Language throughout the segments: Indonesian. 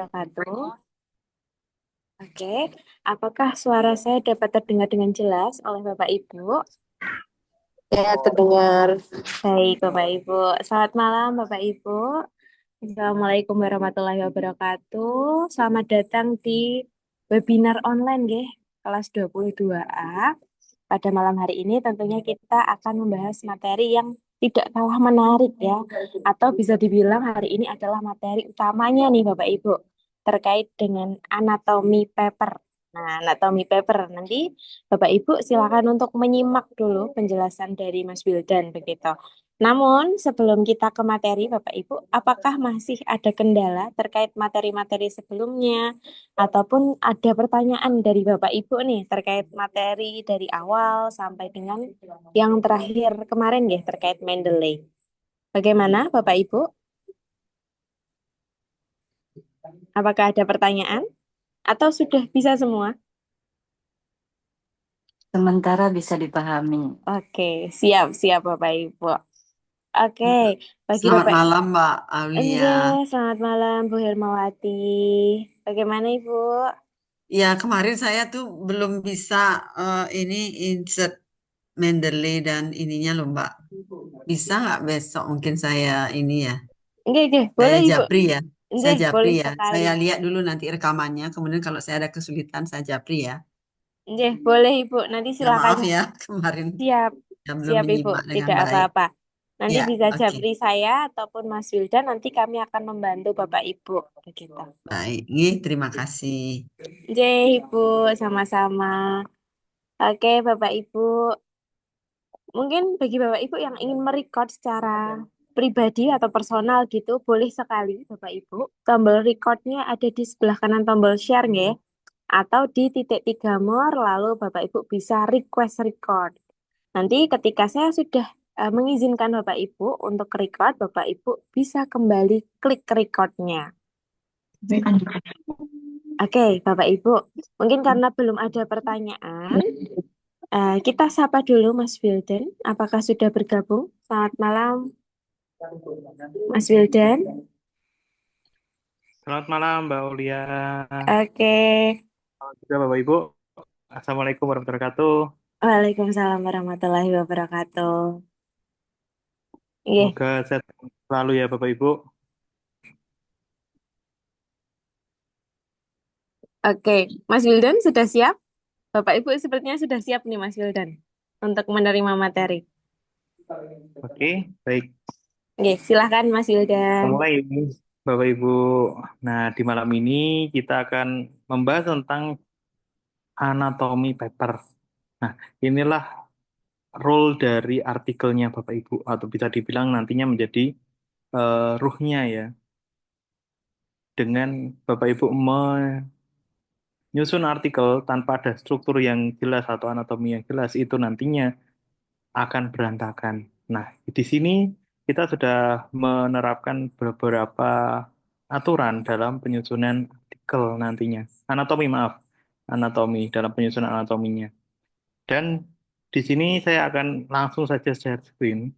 wabarakatuh. Oke, apakah suara saya dapat terdengar dengan jelas oleh Bapak Ibu? Ya, terdengar. Baik, Bapak Ibu. Selamat malam, Bapak Ibu. Assalamualaikum warahmatullahi wabarakatuh. Selamat datang di webinar online, nggih, kelas 22A. Pada malam hari ini tentunya kita akan membahas materi yang tidak kalah menarik ya. Atau bisa dibilang hari ini adalah materi utamanya nih Bapak Ibu. Terkait dengan anatomi paper. Nah, anatomi paper. Nanti Bapak Ibu silakan untuk menyimak dulu penjelasan dari Mas Wildan begitu. Namun, sebelum kita ke materi, Bapak Ibu, apakah masih ada kendala terkait materi-materi sebelumnya? Ataupun ada pertanyaan dari Bapak Ibu nih terkait materi dari awal sampai dengan yang terakhir kemarin ya terkait Mendeley. Bagaimana Bapak Ibu? Apakah ada pertanyaan? Atau sudah bisa semua? Sementara bisa dipahami. Oke, siap-siap Bapak Ibu. Oke, bagi Selamat Bapak malam Mbak Aulia. Enje, selamat malam Bu Hermawati. Bagaimana Ibu? Ya kemarin saya tuh belum bisa ini insert Mendeley dan ininya loh Mbak. Bisa nggak besok mungkin saya ini ya, Enggak, saya boleh Ibu. japri ya. Saya Enggak, japri boleh ya. sekali. Saya lihat dulu nanti rekamannya. Kemudian kalau saya ada kesulitan saya japri ya. Enggak, boleh Ibu. Nanti Ya silakan maaf ya kemarin siap. saya belum Siap Ibu, menyimak dengan tidak baik. apa-apa. Nanti Ya, bisa oke. japri saya ataupun Mas Wildan, nanti kami akan membantu Bapak Ibu. Begitu. Baik, nih terima kasih. Oke, Ibu, sama-sama. Oke, Bapak Ibu. Mungkin bagi Bapak Ibu yang ingin merecord secara pribadi atau personal gitu, boleh sekali Bapak Ibu. Tombol recordnya ada di sebelah kanan tombol share nggih. Atau di titik 3 more, lalu Bapak Ibu bisa request record. Nanti ketika saya sudah mengizinkan Bapak Ibu untuk record, Bapak Ibu bisa kembali klik recordnya. Oke, Bapak Ibu. Mungkin karena belum ada pertanyaan, kita sapa dulu Mas Wildan. Apakah sudah bergabung? Selamat malam, Mas Wildan. Selamat malam Mbak Aulia. Oke. Selamat juga Bapak Ibu. Assalamualaikum warahmatullahi wabarakatuh. Waalaikumsalam warahmatullahi wabarakatuh. Iya, Semoga sehat selalu ya Bapak Ibu. oke. Mas Wildan sudah siap? Bapak Ibu sepertinya sudah siap nih Mas Wildan untuk menerima materi. Oke, baik. Oke, silahkan Mas Kita Wildan. mulai Bapak Ibu. Nah, di malam ini kita akan membahas tentang anatomi paper. Nah, inilah role dari artikelnya Bapak Ibu, atau bisa dibilang nantinya menjadi ruhnya ya. Dengan Bapak Ibu menyusun artikel tanpa ada struktur yang jelas atau anatomi yang jelas, itu nantinya akan berantakan. Nah, di sini kita sudah menerapkan beberapa aturan dalam penyusunan artikel nantinya. Anatomi, maaf. Anatomi, dalam penyusunan anatominya. Dan di sini saya akan langsung saja share screen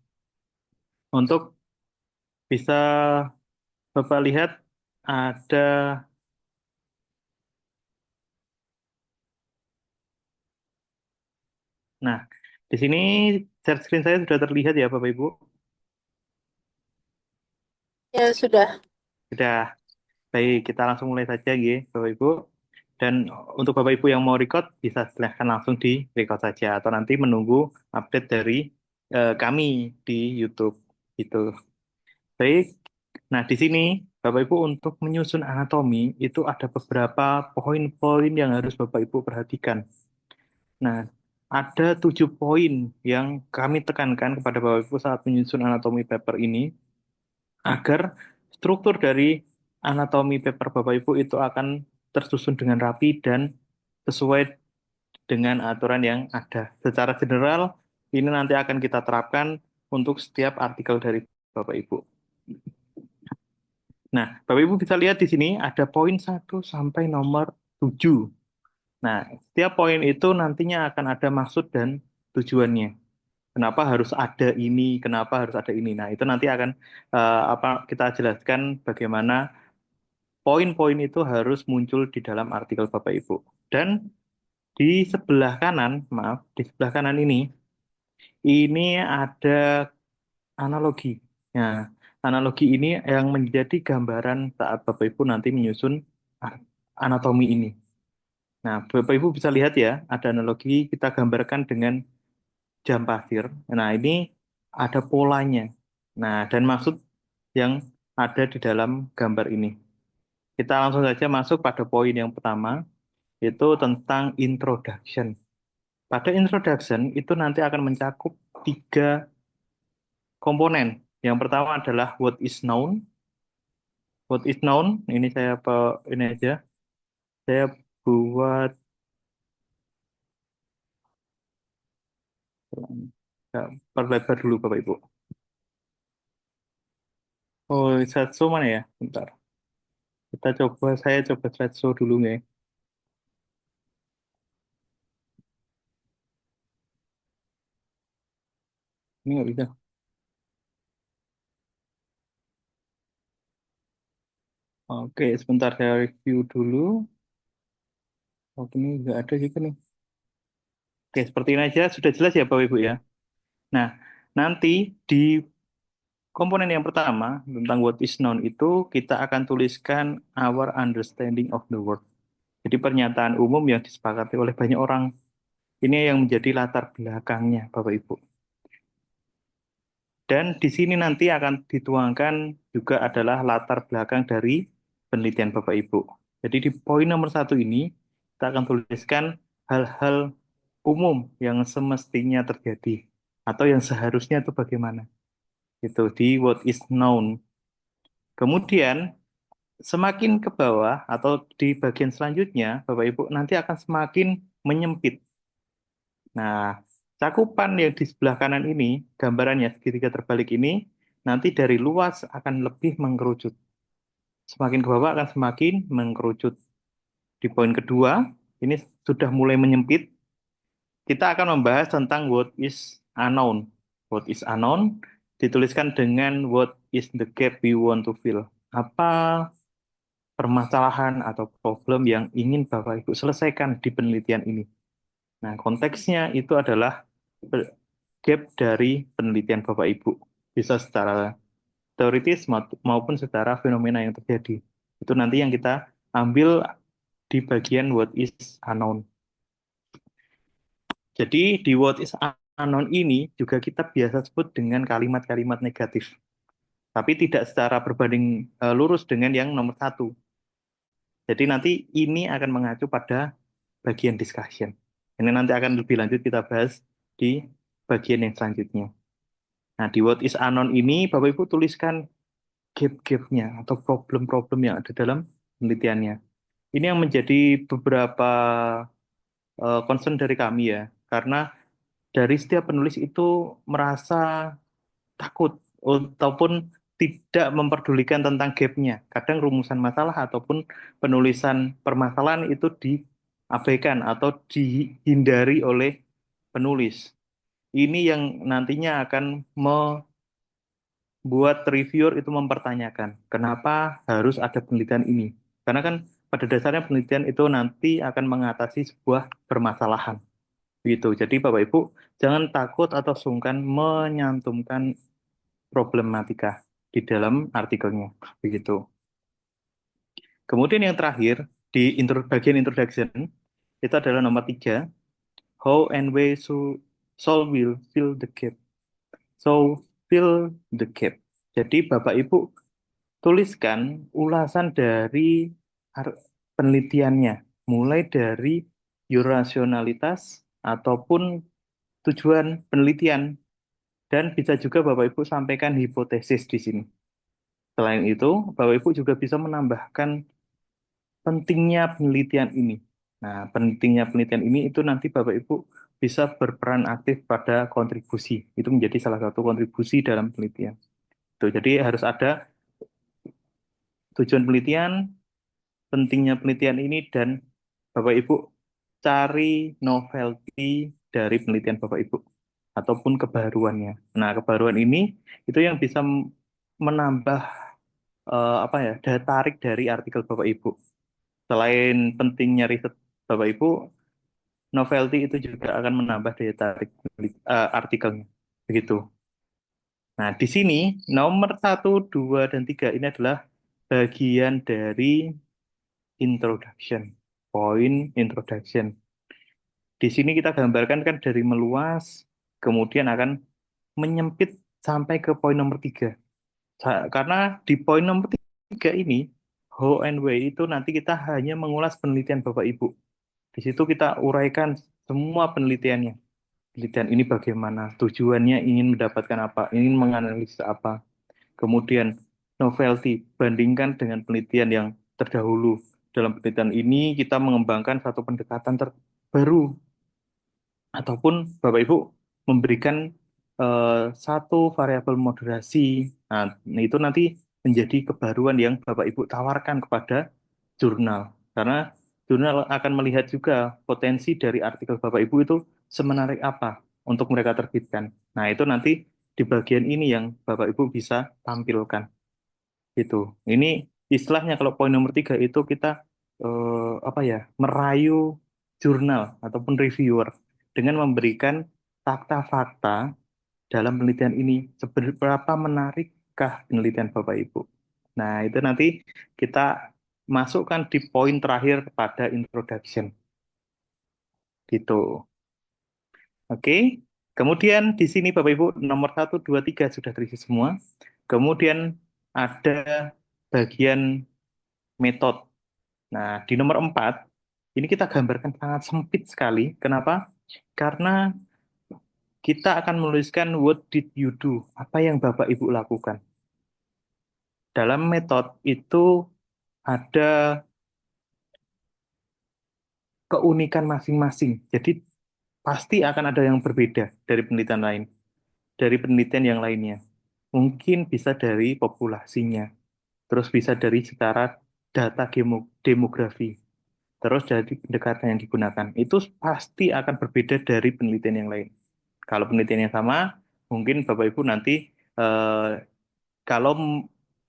untuk bisa Bapak lihat ada, nah, di sini share screen saya sudah terlihat ya Bapak Ibu. Ya, sudah. Sudah. Baik, kita langsung mulai saja ya, Bapak Ibu. Dan untuk Bapak Ibu yang mau record, bisa silahkan langsung di record saja. Atau nanti menunggu update dari kami di YouTube. Gitu. Baik, nah di sini Bapak Ibu untuk menyusun anatomi, itu ada beberapa poin-poin yang harus Bapak Ibu perhatikan. Nah, ada 7 poin yang kami tekankan kepada Bapak Ibu saat menyusun anatomi paper ini, agar struktur dari anatomi paper Bapak Ibu itu akan tersusun dengan rapi dan sesuai dengan aturan yang ada. Secara general, ini nanti akan kita terapkan untuk setiap artikel dari Bapak Ibu. Nah, Bapak Ibu bisa lihat di sini ada poin 1 sampai nomor 7. Nah, setiap poin itu nantinya akan ada maksud dan tujuannya. Kenapa harus ada ini, kenapa harus ada ini. Nah, itu nanti akan kita jelaskan bagaimana poin-poin itu harus muncul di dalam artikel Bapak Ibu. Dan di sebelah kanan, maaf, di sebelah kanan ini ada analogi. Nah, analogi ini yang menjadi gambaran saat Bapak Ibu nanti menyusun anatomi ini. Nah, Bapak Ibu bisa lihat ya, ada analogi kita gambarkan dengan jam pasir. Nah, ini ada polanya. Nah, dan maksud yang ada di dalam gambar ini. Kita langsung saja masuk pada poin yang pertama, yaitu tentang introduction. Pada introduction itu nanti akan mencakup 3 komponen. Yang pertama adalah what is known. What is known, ini saya ini aja. Saya buat ya, perlebar dulu Bapak Ibu. Oh, slideshow mana ya? Bentar. Saya coba slideshow dulu nih. Ini nggak bisa. Oke, sebentar saya review dulu. Oh, ini nggak ada juga nih. Oke, seperti ini aja. Sudah jelas ya Bapak Ibu ya. Nah, nanti di komponen yang pertama tentang what is known itu kita akan tuliskan our understanding of the world. Jadi pernyataan umum yang disepakati oleh banyak orang. Ini yang menjadi latar belakangnya Bapak Ibu. Dan di sini nanti akan dituangkan juga adalah latar belakang dari penelitian Bapak Ibu. Jadi di poin nomor 1 ini kita akan tuliskan hal-hal umum yang semestinya terjadi atau yang seharusnya itu bagaimana. Itu di what is known. Kemudian semakin ke bawah atau di bagian selanjutnya Bapak Ibu nanti akan semakin menyempit. Nah, cakupan yang di sebelah kanan ini, gambarannya segitiga terbalik ini, nanti dari luas akan lebih mengerucut. Semakin ke bawah akan semakin mengerucut. Di poin kedua, ini sudah mulai menyempit. Kita akan membahas tentang what is unknown. What is unknown dituliskan dengan what is the gap we want to fill. Apa permasalahan atau problem yang ingin Bapak Ibu selesaikan di penelitian ini. Nah, konteksnya itu adalah gap dari penelitian Bapak Ibu. Bisa secara teoritis maupun secara fenomena yang terjadi. Itu nanti yang kita ambil di bagian what is unknown. Jadi di what is unknown ini juga kita biasa sebut dengan kalimat-kalimat negatif. Tapi tidak secara berbanding lurus dengan yang nomor 1. Jadi nanti ini akan mengacu pada bagian discussion. Ini nanti akan lebih lanjut kita bahas di bagian yang selanjutnya. Nah, di what is unknown ini, Bapak Ibu tuliskan gap-gapnya atau problem-problem yang ada dalam penelitiannya. Ini yang menjadi beberapa concern dari kami ya, karena dari setiap penulis itu merasa takut ataupun tidak memperdulikan tentang gapnya. Kadang rumusan masalah ataupun penulisan permasalahan itu diabaikan atau dihindari oleh penulis. Ini yang nantinya akan membuat reviewer itu mempertanyakan kenapa harus ada penelitian ini. Karena kan pada dasarnya penelitian itu nanti akan mengatasi sebuah permasalahan. Gitu. Jadi Bapak Ibu jangan takut atau sungkan menyantumkan problematika di dalam artikelnya. Begitu. Kemudian yang terakhir di bagian introduction itu adalah nomor 3. How and way Soul will fill the gap. So fill the gap. Jadi Bapak Ibu tuliskan ulasan dari penelitiannya, mulai dari rasionalitas ataupun tujuan penelitian, dan bisa juga Bapak Ibu sampaikan hipotesis di sini. Selain itu, Bapak Ibu juga bisa menambahkan pentingnya penelitian ini. Nah, pentingnya penelitian ini itu nanti Bapak Ibu bisa berperan aktif pada kontribusi. Itu menjadi salah satu kontribusi dalam penelitian. Tuh, jadi harus ada tujuan penelitian, pentingnya penelitian ini, dan Bapak Ibu cari novelty dari penelitian Bapak Ibu ataupun kebaruannya. Nah, kebaruan ini itu yang bisa menambah apa ya, daya tarik dari artikel Bapak Ibu. Selain pentingnya riset Bapak Ibu, novelty itu juga akan menambah daya tarik artikelnya. Begitu. Nah, di sini nomor 1, 2, dan 3 ini adalah bagian dari introduction. Poin introduction. Di sini kita gambarkan kan dari meluas, kemudian akan menyempit sampai ke poin nomor 3. Karena di poin nomor 3 ini, how and why itu nanti kita hanya mengulas penelitian Bapak Ibu. Di situ kita uraikan semua penelitiannya. Penelitian ini bagaimana, tujuannya ingin mendapatkan apa, ingin menganalisis apa. Kemudian novelty, bandingkan dengan penelitian yang terdahulu. Dalam penelitian ini kita mengembangkan satu pendekatan terbaru, ataupun Bapak Ibu memberikan satu variabel moderasi. Nah, itu nanti menjadi kebaruan yang Bapak Ibu tawarkan kepada jurnal. Karena jurnal akan melihat juga potensi dari artikel Bapak Ibu itu semenarik apa untuk mereka terbitkan. Nah, itu nanti di bagian ini yang Bapak Ibu bisa tampilkan. Gitu. Ini istilahnya kalau poin nomor 3 itu kita apa ya, merayu jurnal ataupun reviewer dengan memberikan fakta-fakta dalam penelitian ini, seberapa menarikkah penelitian Bapak Ibu. Nah, itu nanti kita masukkan di poin terakhir pada introduction. Gitu. Oke. Kemudian di sini Bapak Ibu nomor 1, 2, 3 sudah terisi semua. Kemudian ada bagian metode. Nah, di nomor 4 ini kita gambarkan sangat sempit sekali. Kenapa? Karena kita akan menuliskan what did you do? Apa yang Bapak Ibu lakukan? Dalam metode itu ada keunikan masing-masing. Jadi pasti akan ada yang berbeda dari penelitian lain, dari penelitian yang lainnya. Mungkin bisa dari populasinya, terus bisa dari secara data demografi, terus dari pendekatan yang digunakan. Itu pasti akan berbeda dari penelitian yang lain. Kalau penelitian yang sama, mungkin Bapak Ibu nanti kalau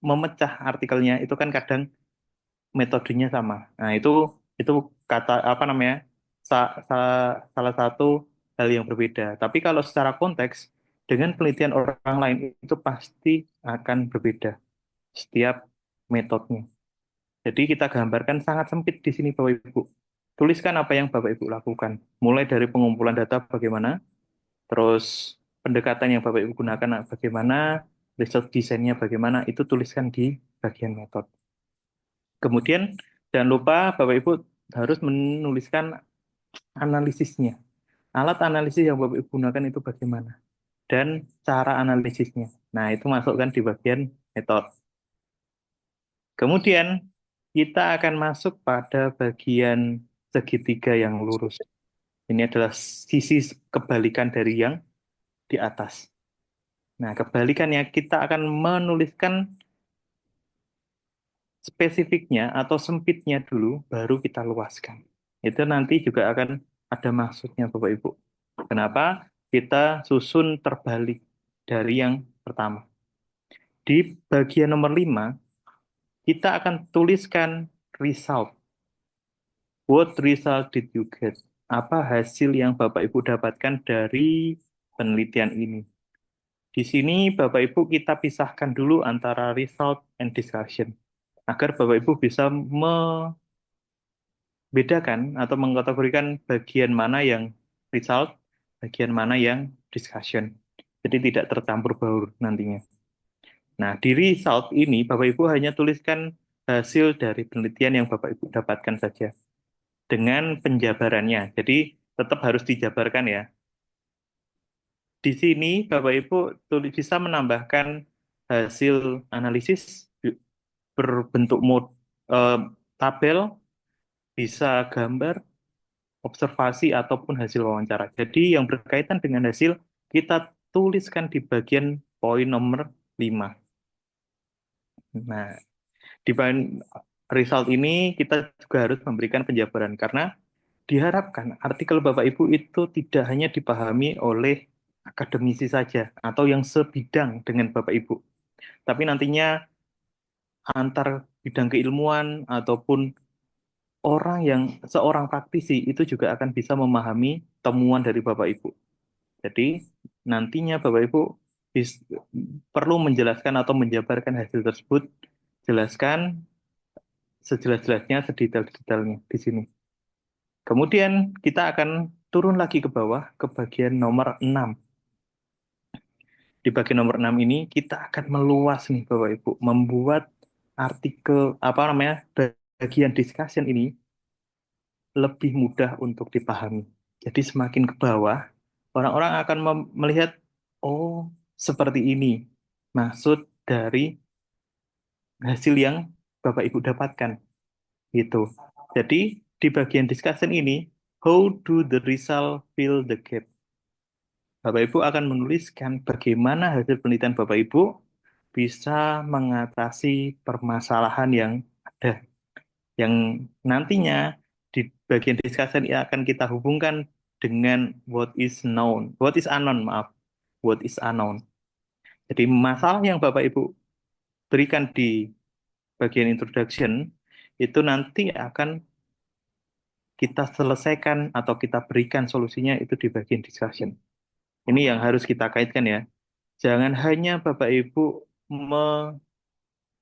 memecah artikelnya itu kan kadang metodenya sama. Nah, itu kata apa namanya? Salah satu hal yang berbeda. Tapi kalau secara konteks dengan penelitian orang lain itu pasti akan berbeda setiap metodenya. Jadi kita gambarkan sangat sempit di sini Bapak Ibu. Tuliskan apa yang Bapak Ibu lakukan. Mulai dari pengumpulan data bagaimana, terus pendekatan yang Bapak Ibu gunakan bagaimana, riset desainnya bagaimana, itu tuliskan di bagian metode. Kemudian jangan lupa Bapak Ibu harus menuliskan analisisnya. Alat analisis yang Bapak Ibu gunakan itu bagaimana? Dan cara analisisnya. Nah, itu masukkan di bagian metode. Kemudian kita akan masuk pada bagian segitiga yang lurus. Ini adalah sisi kebalikan dari yang di atas. Nah, kebalikannya kita akan menuliskan spesifiknya atau sempitnya dulu, baru kita luaskan. Itu nanti juga akan ada maksudnya Bapak Ibu. Kenapa kita susun terbalik dari yang pertama? Di bagian nomor 5, kita akan tuliskan result. What result did you get? Apa hasil yang Bapak Ibu dapatkan dari penelitian ini? Di sini Bapak Ibu kita pisahkan dulu antara result and discussion, agar Bapak Ibu bisa membedakan atau mengkategorikan bagian mana yang result, bagian mana yang discussion. Jadi tidak tercampur baur nantinya. Nah, di result ini Bapak Ibu hanya tuliskan hasil dari penelitian yang Bapak Ibu dapatkan saja dengan penjabarannya. Jadi tetap harus dijabarkan ya. Di sini Bapak Ibu bisa menambahkan hasil analisis berbentuk tabel, bisa gambar, observasi, ataupun hasil wawancara. Jadi yang berkaitan dengan hasil, kita tuliskan di bagian poin nomor 5. Nah, di poin result ini kita juga harus memberikan penjabaran, karena diharapkan artikel Bapak Ibu itu tidak hanya dipahami oleh akademisi saja, atau yang sebidang dengan Bapak Ibu. Tapi nantinya antar bidang keilmuan ataupun seorang praktisi itu juga akan bisa memahami temuan dari Bapak Ibu. Jadi nantinya Bapak Ibu bis- perlu menjelaskan atau menjabarkan hasil tersebut, jelaskan sejelas-jelasnya, sedetail-detailnya di sini. Kemudian kita akan turun lagi ke bawah ke bagian nomor 6. Di bagian nomor 6 ini kita akan meluas nih Bapak Ibu, membuat artikel apa namanya bagian discussion ini lebih mudah untuk dipahami. Jadi semakin ke bawah, orang-orang akan melihat, oh seperti ini maksud dari hasil yang Bapak Ibu dapatkan. Gitu. Jadi di bagian discussion ini, how do the result fill the gap? Bapak Ibu akan menuliskan bagaimana hasil penelitian Bapak Ibu bisa mengatasi permasalahan yang ada, yang nantinya di bagian discussion ini akan kita hubungkan dengan what is unknown, maaf, what is unknown. Jadi masalah yang Bapak Ibu berikan di bagian introduction itu nanti akan kita selesaikan atau kita berikan solusinya itu di bagian discussion. Ini yang harus kita kaitkan ya. Jangan hanya Bapak Ibu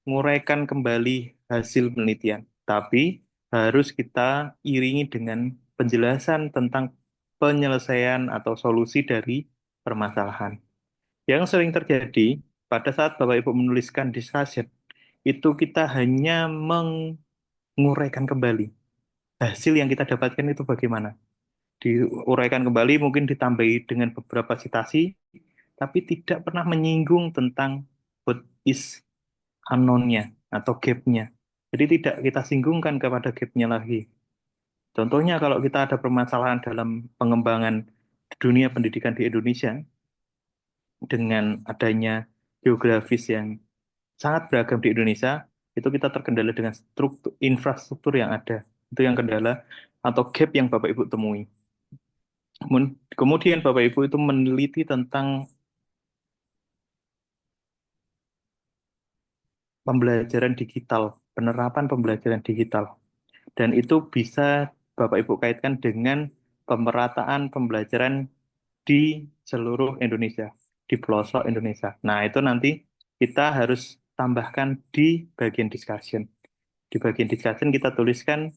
menguraikan kembali hasil penelitian, tapi harus kita iringi dengan penjelasan tentang penyelesaian atau solusi dari permasalahan. Yang sering terjadi pada saat Bapak Ibu menuliskan discussion, itu kita hanya menguraikan kembali hasil yang kita dapatkan itu bagaimana. Diuraikan kembali, mungkin ditambahi dengan beberapa citasi, tapi tidak pernah menyinggung tentang what is unknown-nya atau gap-nya. Jadi tidak kita singgungkan kepada gap-nya lagi. Contohnya kalau kita ada permasalahan dalam pengembangan dunia pendidikan di Indonesia, dengan adanya geografis yang sangat beragam di Indonesia, itu kita terkendala dengan infrastruktur yang ada. Itu yang kendala atau gap yang Bapak Ibu temui. Kemudian Bapak Ibu itu meneliti tentang pembelajaran digital, penerapan pembelajaran digital. Dan itu bisa Bapak Ibu kaitkan dengan pemerataan pembelajaran di seluruh Indonesia, di pelosok Indonesia. Nah, itu nanti kita harus tambahkan di bagian discussion. Di bagian discussion kita tuliskan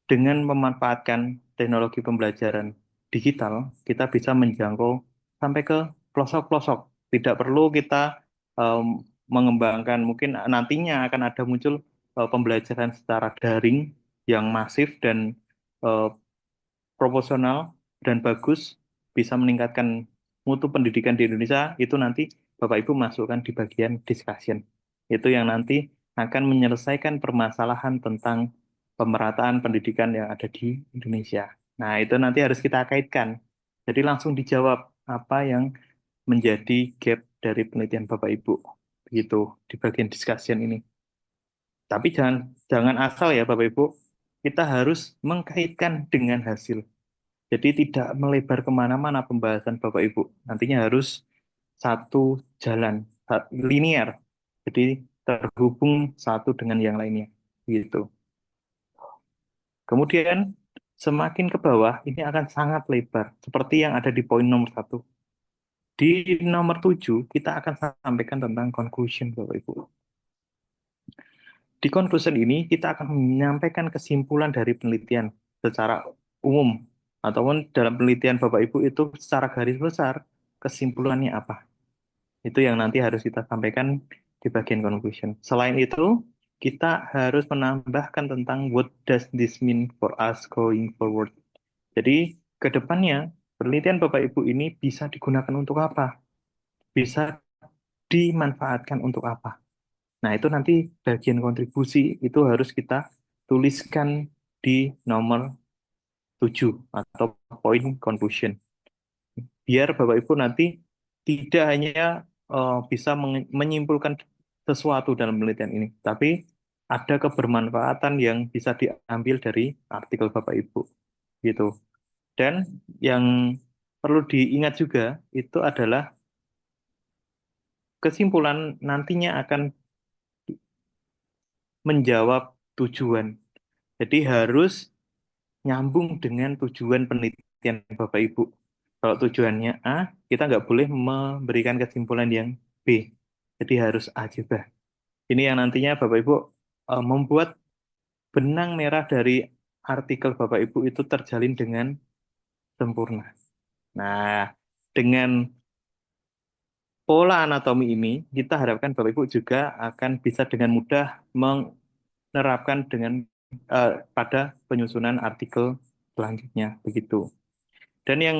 dengan memanfaatkan teknologi pembelajaran digital, kita bisa menjangkau sampai ke pelosok-pelosok. Tidak perlu kita mengembangkan, mungkin nantinya akan ada muncul pembelajaran secara daring yang masif dan eh, proporsional dan bagus, bisa meningkatkan mutu pendidikan di Indonesia, itu nanti Bapak Ibu masukkan di bagian discussion. Itu yang nanti akan menyelesaikan permasalahan tentang pemerataan pendidikan yang ada di Indonesia. Nah, itu nanti harus kita kaitkan. Jadi langsung dijawab apa yang menjadi gap dari penelitian Bapak Ibu. Begitu di bagian discussion ini. Tapi jangan jangan asal ya Bapak Ibu, kita harus mengkaitkan dengan hasil. Jadi tidak melebar kemana-mana pembahasan Bapak Ibu. Nantinya harus satu jalan, linear. Jadi terhubung satu dengan yang lainnya. Gitu. Kemudian semakin ke bawah ini akan sangat lebar. Seperti yang ada di poin nomor 1. Di nomor 7 kita akan sampaikan tentang conclusion Bapak Ibu. Di conclusion ini kita akan menyampaikan kesimpulan dari penelitian secara umum, ataupun dalam penelitian Bapak Ibu itu secara garis besar kesimpulannya apa. Itu yang nanti harus kita sampaikan di bagian conclusion. Selain itu, kita harus menambahkan tentang what does this mean for us going forward. Jadi, ke depannya penelitian Bapak Ibu ini bisa digunakan untuk apa? Bisa dimanfaatkan untuk apa? Nah, itu nanti bagian kontribusi itu harus kita tuliskan di nomor 7 atau poin conclusion. Biar Bapak Ibu nanti tidak hanya bisa menyimpulkan sesuatu dalam penelitian ini, tapi ada kebermanfaatan yang bisa diambil dari artikel Bapak Ibu. Gitu. Dan yang perlu diingat juga itu adalah kesimpulan nantinya akan menjawab tujuan. Jadi harus nyambung dengan tujuan penelitian Bapak Ibu. Kalau tujuannya A, kita nggak boleh memberikan kesimpulan yang B. Jadi harus A juga. Ini yang nantinya Bapak Ibu membuat benang merah dari artikel Bapak Ibu itu terjalin dengan sempurna. Nah, dengan pola anatomi ini, kita harapkan Bapak Ibu juga akan bisa dengan mudah menerapkan dengan pada penyusunan artikel selanjutnya begitu. Dan yang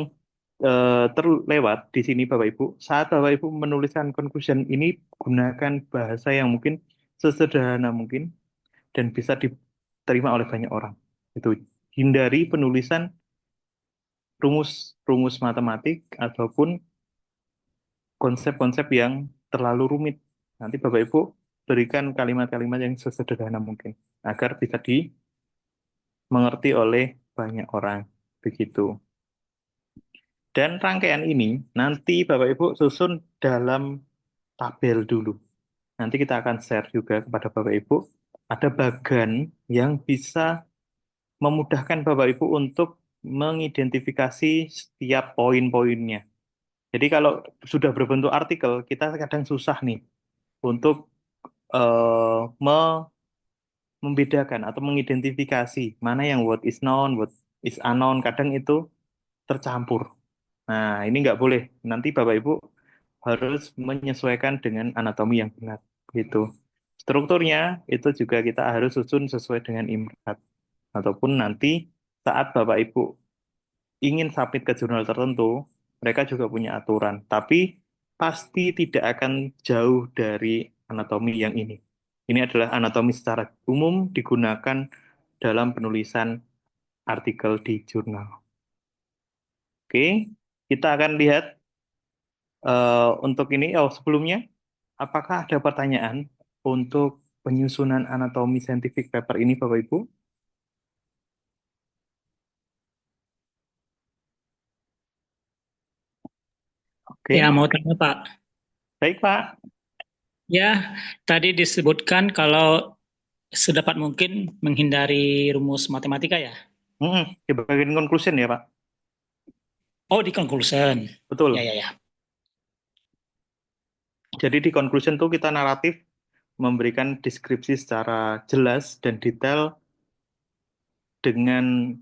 terlewat di sini Bapak Ibu, saat Bapak Ibu menuliskan conclusion ini gunakan bahasa yang mungkin sesederhana mungkin dan bisa diterima oleh banyak orang. Itu hindari penulisan rumus-rumus matematik ataupun konsep-konsep yang terlalu rumit. Nanti Bapak Ibu berikan kalimat-kalimat yang sesederhana mungkin agar bisa dimengerti oleh banyak orang. Begitu. Dan rangkaian ini nanti Bapak Ibu susun dalam tabel dulu. Nanti kita akan share juga kepada Bapak Ibu. Ada bagan yang bisa memudahkan Bapak Ibu untuk mengidentifikasi setiap poin-poinnya. Jadi kalau sudah berbentuk artikel, kita kadang susah nih untuk membedakan atau mengidentifikasi mana yang what is known, what is unknown. Kadang itu tercampur. Nah, ini nggak boleh. Nanti Bapak Ibu harus menyesuaikan dengan anatomi yang benar. Gitu. Strukturnya itu juga kita harus susun sesuai dengan IMRAT. Ataupun nanti saat Bapak Ibu ingin submit ke jurnal tertentu, mereka juga punya aturan. Tapi pasti tidak akan jauh dari anatomi yang ini. Ini adalah anatomi secara umum digunakan dalam penulisan artikel di jurnal. Oke, kita akan lihat untuk ini. Oh, sebelumnya, apakah ada pertanyaan untuk penyusunan anatomi scientific paper ini, Bapak Ibu? Oke, Ya, mau tanya Pak. baik Pak. Ya, tadi disebutkan kalau sedapat mungkin menghindari rumus matematika ya. Di bagian conclusion ya Pak. Oh, di conclusion. Betul. Ya. Jadi di conclusion tuh kita naratif memberikan deskripsi secara jelas dan detail dengan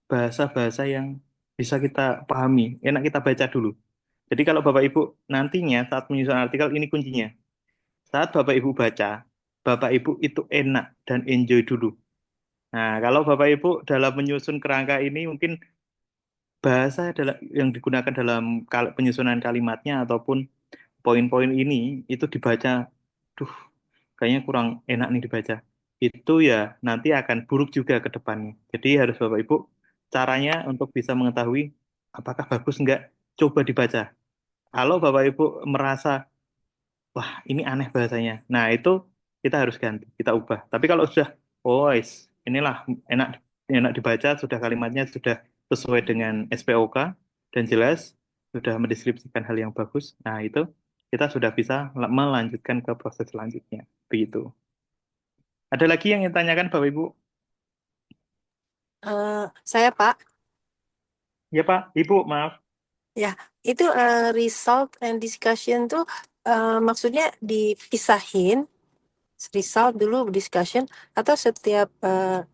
bahasa-bahasa yang bisa kita pahami, enak kita baca dulu. Jadi kalau Bapak Ibu nantinya saat menyusun artikel ini kuncinya. Saat Bapak Ibu baca, Bapak Ibu itu enak dan enjoy dulu. Nah, kalau Bapak Ibu dalam menyusun kerangka ini mungkin bahasa yang digunakan dalam penyusunan kalimatnya ataupun poin-poin ini itu dibaca, duh, kayaknya kurang enak nih dibaca. Itu ya nanti akan buruk juga ke depannya. Jadi harus Bapak Ibu caranya untuk bisa mengetahui apakah bagus enggak, coba dibaca. Kalau Bapak Ibu merasa wah ini aneh bahasanya, nah itu kita harus ganti, kita ubah. Tapi kalau sudah, oh inilah enak enak dibaca, sudah kalimatnya sudah sesuai dengan SPOK dan jelas, sudah mendeskripsikan hal yang bagus, nah itu kita sudah bisa melanjutkan ke proses selanjutnya. Begitu. Ada lagi yang ditanyakan Bapak Ibu? Saya Pak, Ya Pak, Ibu, maaf. itu result and discussion tuh maksudnya dipisahin result dulu discussion atau setiap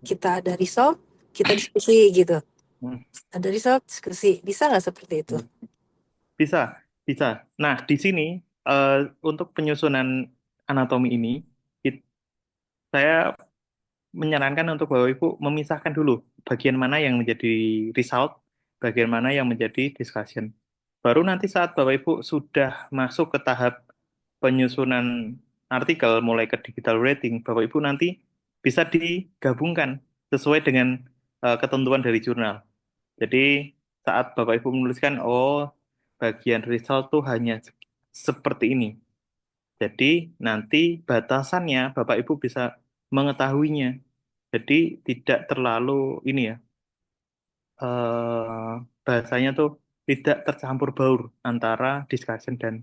kita ada result kita diskusi gitu. Hmm. Ada result diskusi, bisa nggak seperti itu? Bisa, bisa. Nah, di sini untuk penyusunan anatomi ini, saya menyarankan untuk Bapak Ibu memisahkan dulu bagian mana yang menjadi result, bagian mana yang menjadi discussion. Baru nanti saat Bapak Ibu sudah masuk ke tahap penyusunan artikel mulai ke digital rating, Bapak Ibu nanti bisa digabungkan sesuai dengan ketentuan dari jurnal. Jadi saat Bapak Ibu menuliskan, oh bagian result tuh hanya seperti ini. Jadi nanti batasannya Bapak Ibu bisa mengetahuinya. Jadi tidak terlalu ini ya, bahasanya tuh tidak tercampur baur antara discussion dan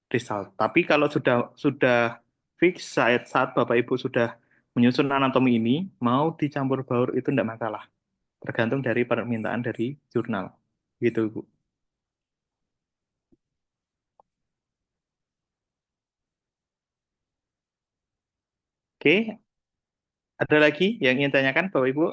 result. Tapi kalau sudah fix saat Bapak Ibu sudah menyusun anatomi ini mau dicampur baur itu tidak masalah, tergantung dari permintaan dari jurnal. Gitu, Bu. Oke, ada lagi yang ingin tanyakan, Bapak Ibu?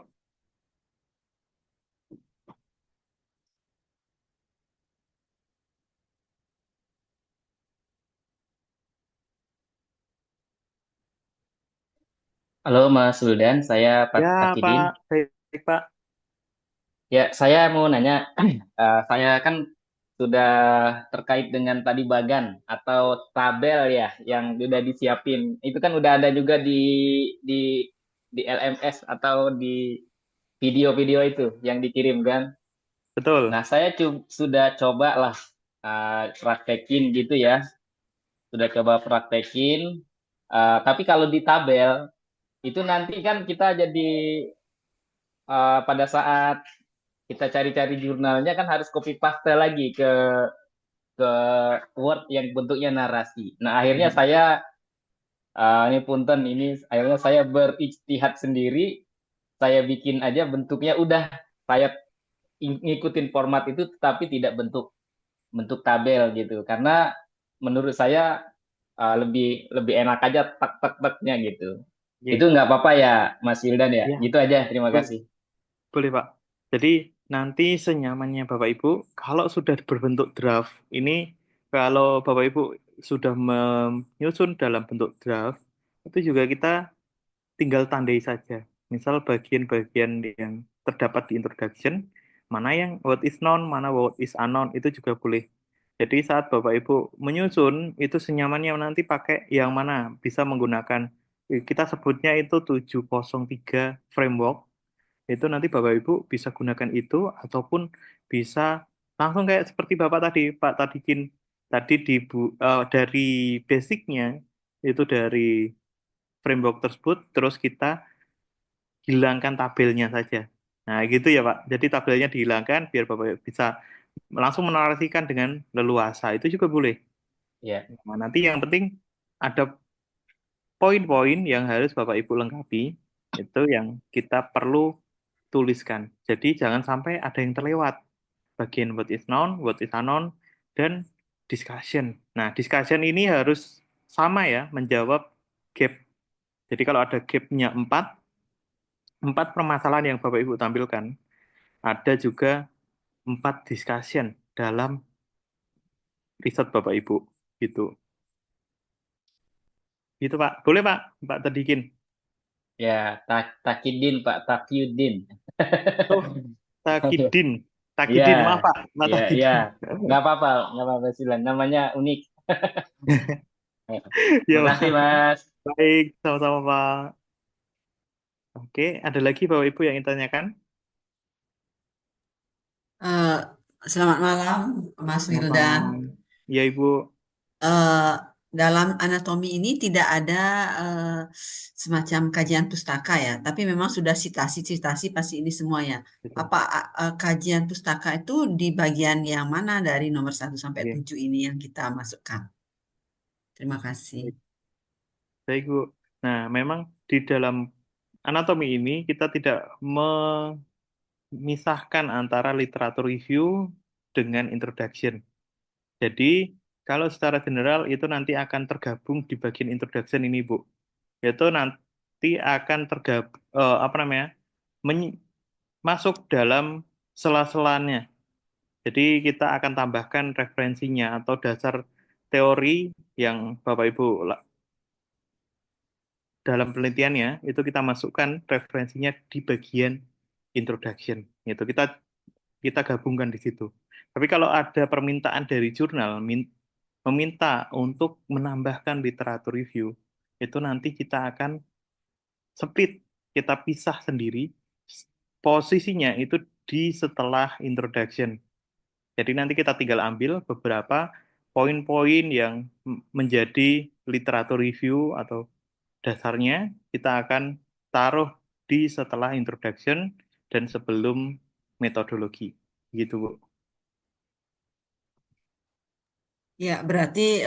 Halo Mas Wildan, saya Pak Ya, Takidin. Pak. Baik, Pak. Ya, saya mau nanya, saya kan sudah terkait dengan tadi bagan atau tabel ya, yang udah disiapin. Itu kan udah ada juga di di LMS atau di video-video itu yang dikirim kan. Betul. Nah, saya sudah coba lah praktekin gitu ya, sudah coba praktekin. Tapi kalau di tabel itu nanti kan kita jadi pada saat kita cari-cari jurnalnya kan harus copy paste lagi ke Word yang bentuknya narasi. Nah, akhirnya saya ini punten ini akhirnya saya berijtihad sendiri, saya bikin aja bentuknya udah saya ngikutin format itu tetapi tidak bentuk bentuk tabel gitu. Karena menurut saya lebih lebih enak aja tak gitu. Itu Oke. nggak apa-apa ya Mas Wildan ya. Ya, Gitu aja, terima boleh, kasih. boleh, Pak. Jadi nanti senyamannya Bapak Ibu, kalau sudah berbentuk draft, ini kalau Bapak Ibu sudah menyusun dalam bentuk draft, itu juga kita tinggal tandai saja. Misal bagian-bagian yang terdapat di introduction, mana yang what is known, mana what is unknown, itu juga boleh. Jadi saat Bapak Ibu menyusun, itu senyamannya nanti pakai yang mana. Bisa menggunakan, kita sebutnya itu 703 framework, itu nanti Bapak Ibu bisa gunakan itu, ataupun bisa langsung kayak seperti Bapak tadi, Pak Tadikin, tadi dari basicnya, itu dari framework tersebut, terus kita hilangkan tabelnya saja. Nah, gitu ya Pak. Jadi tabelnya dihilangkan biar Bapak bisa langsung menarasikan dengan leluasa. Itu juga boleh. Ya. Nah, nanti yang penting ada poin-poin yang harus Bapak Ibu lengkapi. Itu yang kita perlu tuliskan. Jadi jangan sampai ada yang terlewat. Bagian what is known, what is unknown, dan discussion. Nah, discussion ini harus sama ya, menjawab gap. Jadi kalau ada gapnya 4 permasalahan yang Bapak Ibu tampilkan, ada juga 4 discussion dalam riset Bapak Ibu. Gitu. Gitu Pak. Boleh Pak, Pak Tadikin. Ya, Takidin, Pak Takyudin. Oh, Takidin. Iya, Takidin, maaf Pak. Pak iya, iya. Takidin. Nggak apa-apa Silan. Namanya unik. Ya Terima kasih, Pak. Mas. Baik, sama-sama Pak. Oke, ada lagi Bapak Ibu yang ingin tanyakan? Eh, Selamat malam, Mas Selamat Wildan. malam. Ya Ibu. Eh, Dalam anatomi ini tidak ada eh, semacam kajian pustaka ya, tapi memang sudah citasi-citasi pasti ini semua ya. Gitu. Apa kajian pustaka itu di bagian yang mana dari nomor 1 sampai Oke. 7 ini yang kita masukkan? Terima kasih. Baik. Baik Bu. Nah, memang di dalam anatomi ini kita tidak memisahkan antara literatur review dengan introduction. Jadi, kalau secara general itu nanti akan tergabung di bagian introduction ini, Bu. Yaitu nanti akan apa namanya? Masuk dalam sela-selanya. Jadi kita akan tambahkan referensinya atau dasar teori yang Bapak Ibu dalam penelitiannya itu kita masukkan referensinya di bagian introduction. Itu kita gabungkan di situ. Tapi kalau ada permintaan dari jurnal meminta untuk menambahkan literatur review, itu nanti kita akan split, kita pisah sendiri, posisinya itu di setelah introduction. Jadi nanti kita tinggal ambil beberapa poin-poin yang menjadi literatur review atau dasarnya, kita akan taruh di setelah introduction dan sebelum metodologi. Gitu, Bu. Ya, berarti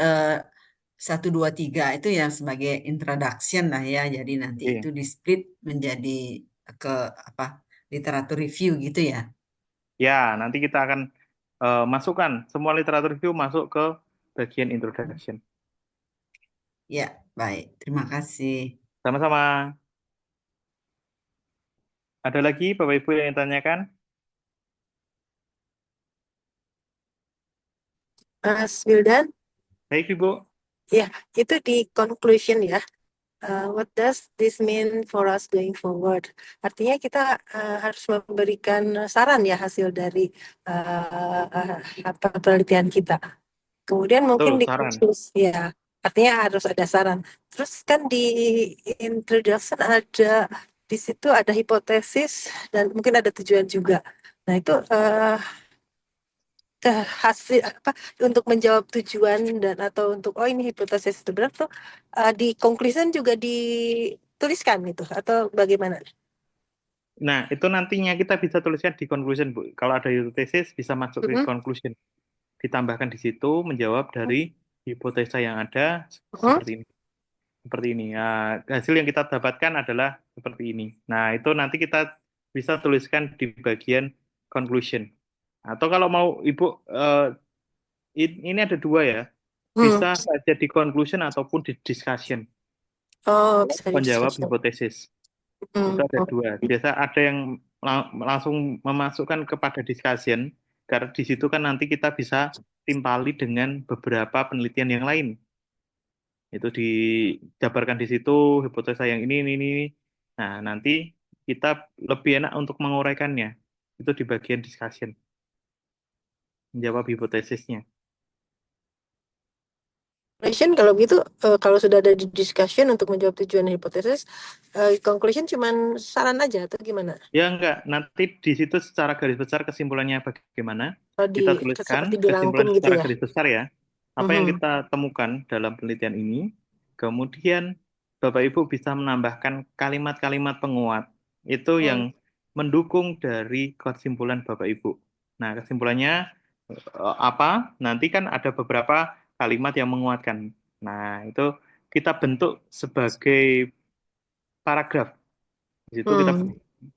1, 2, 3 itu yang sebagai introduction lah ya. Jadi nanti Oke. itu di split menjadi ke apa literatur review gitu ya. Ya, nanti kita akan masukkan semua literatur review masuk ke bagian introduction. Ya, baik. Terima kasih. Sama-sama. Ada lagi Bapak Ibu yang ditanyakan? Mas Wildan, Baik, Ibu. ya itu di conclusion ya. What does this mean for us going forward? Artinya kita harus memberikan saran ya hasil dari apa penelitian kita. Kemudian mungkin Betul, di saran. konklusi ya, artinya harus ada saran. Terus kan di introduction ada di situ ada hipotesis dan mungkin ada tujuan juga. Nah itu ke hasil apa untuk menjawab tujuan dan atau untuk oh ini hipotesis itu benar tuh di conclusion juga dituliskan gitu atau bagaimana? Nah, itu nantinya kita bisa tuliskan di conclusion, Bu. Kalau ada hipotesis, bisa masuk ke Mhm, conclusion. Ditambahkan di situ, menjawab dari hipotesa yang ada mhm. seperti ini. Seperti ini. Nah, hasil yang kita dapatkan adalah seperti ini. Nah, itu nanti kita bisa tuliskan di bagian conclusion. Atau kalau mau Ibu, ini ada dua ya. Hmm. Bisa saja di conclusion ataupun di discussion. Oh bisa Menjawab didiskusikan. hipotesis. Itu ada dua. Biasa ada yang langsung memasukkan kepada discussion, karena di situ kan nanti kita bisa timpali dengan beberapa penelitian yang lain. Itu dijabarkan di situ hipotesa yang ini. Nah, nanti kita lebih enak untuk menguraikannya. Itu di bagian discussion, menjawab hipotesisnya. Conclusion kalau begitu kalau sudah ada di discussion untuk menjawab tujuan hipotesis, conclusion cuman saran aja atau gimana? Ya enggak, nanti di situ secara garis besar kesimpulannya bagaimana? Kalau Kita tuliskan seperti dirangkum kesimpulan gitu secara ya? garis besar ya. Apa yang kita temukan dalam penelitian ini, kemudian Bapak Ibu bisa menambahkan kalimat-kalimat penguat itu yang mendukung dari kesimpulan Bapak Ibu. Nah, kesimpulannya apa? Nanti kan ada beberapa kalimat yang menguatkan. Nah, itu kita bentuk sebagai paragraf. Di situ kita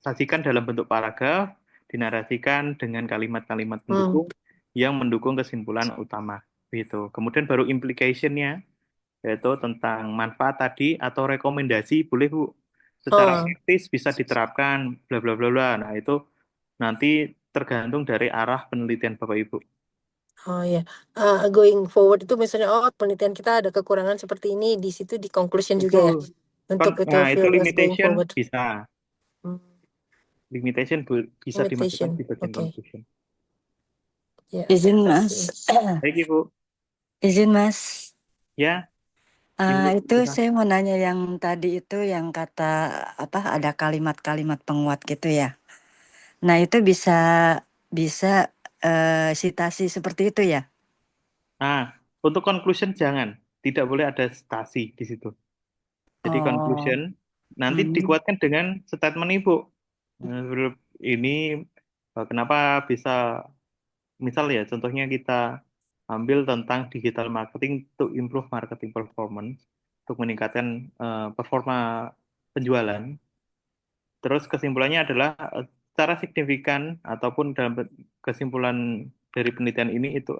sajikan dalam bentuk paragraf, dinarasikan dengan kalimat-kalimat pendukung yang mendukung kesimpulan utama. Gitu. Kemudian baru implication-nya, yaitu tentang manfaat tadi atau rekomendasi, boleh Bu. Secara praktis bisa diterapkan, bla bla bla bla. Nah, itu nanti tergantung dari arah penelitian Bapak Ibu. Oh ya, going forward itu misalnya penelitian kita ada kekurangan seperti ini di situ di conclusion juga ya Betul. untuk itu Nah, itu field as going limitation forward. bisa. Limitation bisa dimasukkan Limitation, di bagian oke. conclusion. Ya, Izin terima Mas, kasih. Baik, Ibu. izin Mas. Ya, Ibu Itu bisa. saya mau nanya yang tadi itu yang kata apa ada kalimat-kalimat penguat gitu ya. Nah itu bisa bisa sitasi seperti itu ya. Nah, untuk conclusion jangan. Tidak boleh ada stasi di situ. Jadi Oh, conclusion nanti dikuatkan dengan statement Ibu. Ini kenapa bisa, misal ya, contohnya kita ambil tentang digital marketing to improve marketing performance, untuk meningkatkan performa penjualan. Terus kesimpulannya adalah secara signifikan ataupun dalam kesimpulan dari penelitian ini itu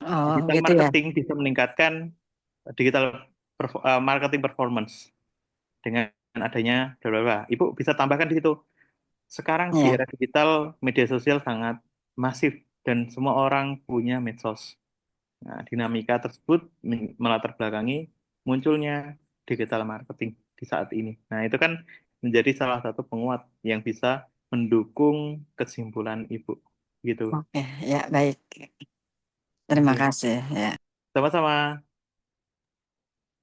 oh digital gitu ya. marketing bisa meningkatkan digital marketing performance dengan adanya bla bla bla. Ibu bisa tambahkan di situ. Sekarang di Ya. era digital, media sosial sangat masif dan semua orang punya medsos. Nah, dinamika tersebut melatar belakangi munculnya digital marketing di saat ini. Nah, itu kan menjadi salah satu penguat yang bisa mendukung kesimpulan Ibu. Gitu. Oke, ya baik. Terima Oke. kasih ya. Sama-sama.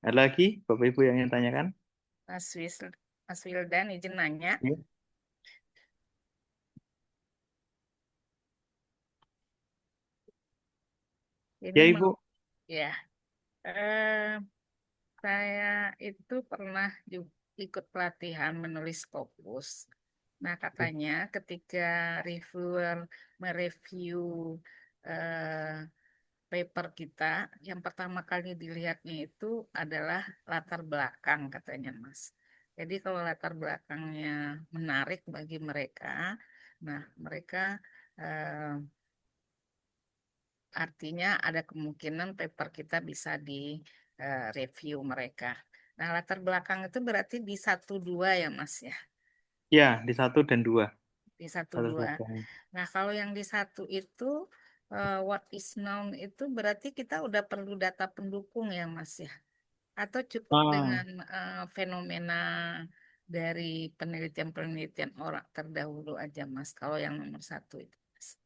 Ada lagi Bapak Ibu yang ingin tanyakan? Mas Wildan izin nanya. Ya. Ini Ya, Ibu. ya, saya itu pernah ikut pelatihan menulis Scopus. Nah, katanya ketika reviewer mereview paper kita, yang pertama kali dilihatnya itu adalah latar belakang katanya Mas. Jadi kalau latar belakangnya menarik bagi mereka, nah mereka eh, artinya ada kemungkinan paper kita bisa di review mereka. Nah, latar belakang itu berarti di 1, 2 ya Mas ya, Ya, di 1 dan 2. di satu Latar dua. belakang. Nah, kalau yang di 1 itu what is known itu berarti kita udah perlu data pendukung ya Mas ya, atau cukup Ah, dengan fenomena dari penelitian-penelitian orang terdahulu aja Mas. Kalau yang nomor 1 itu Mas.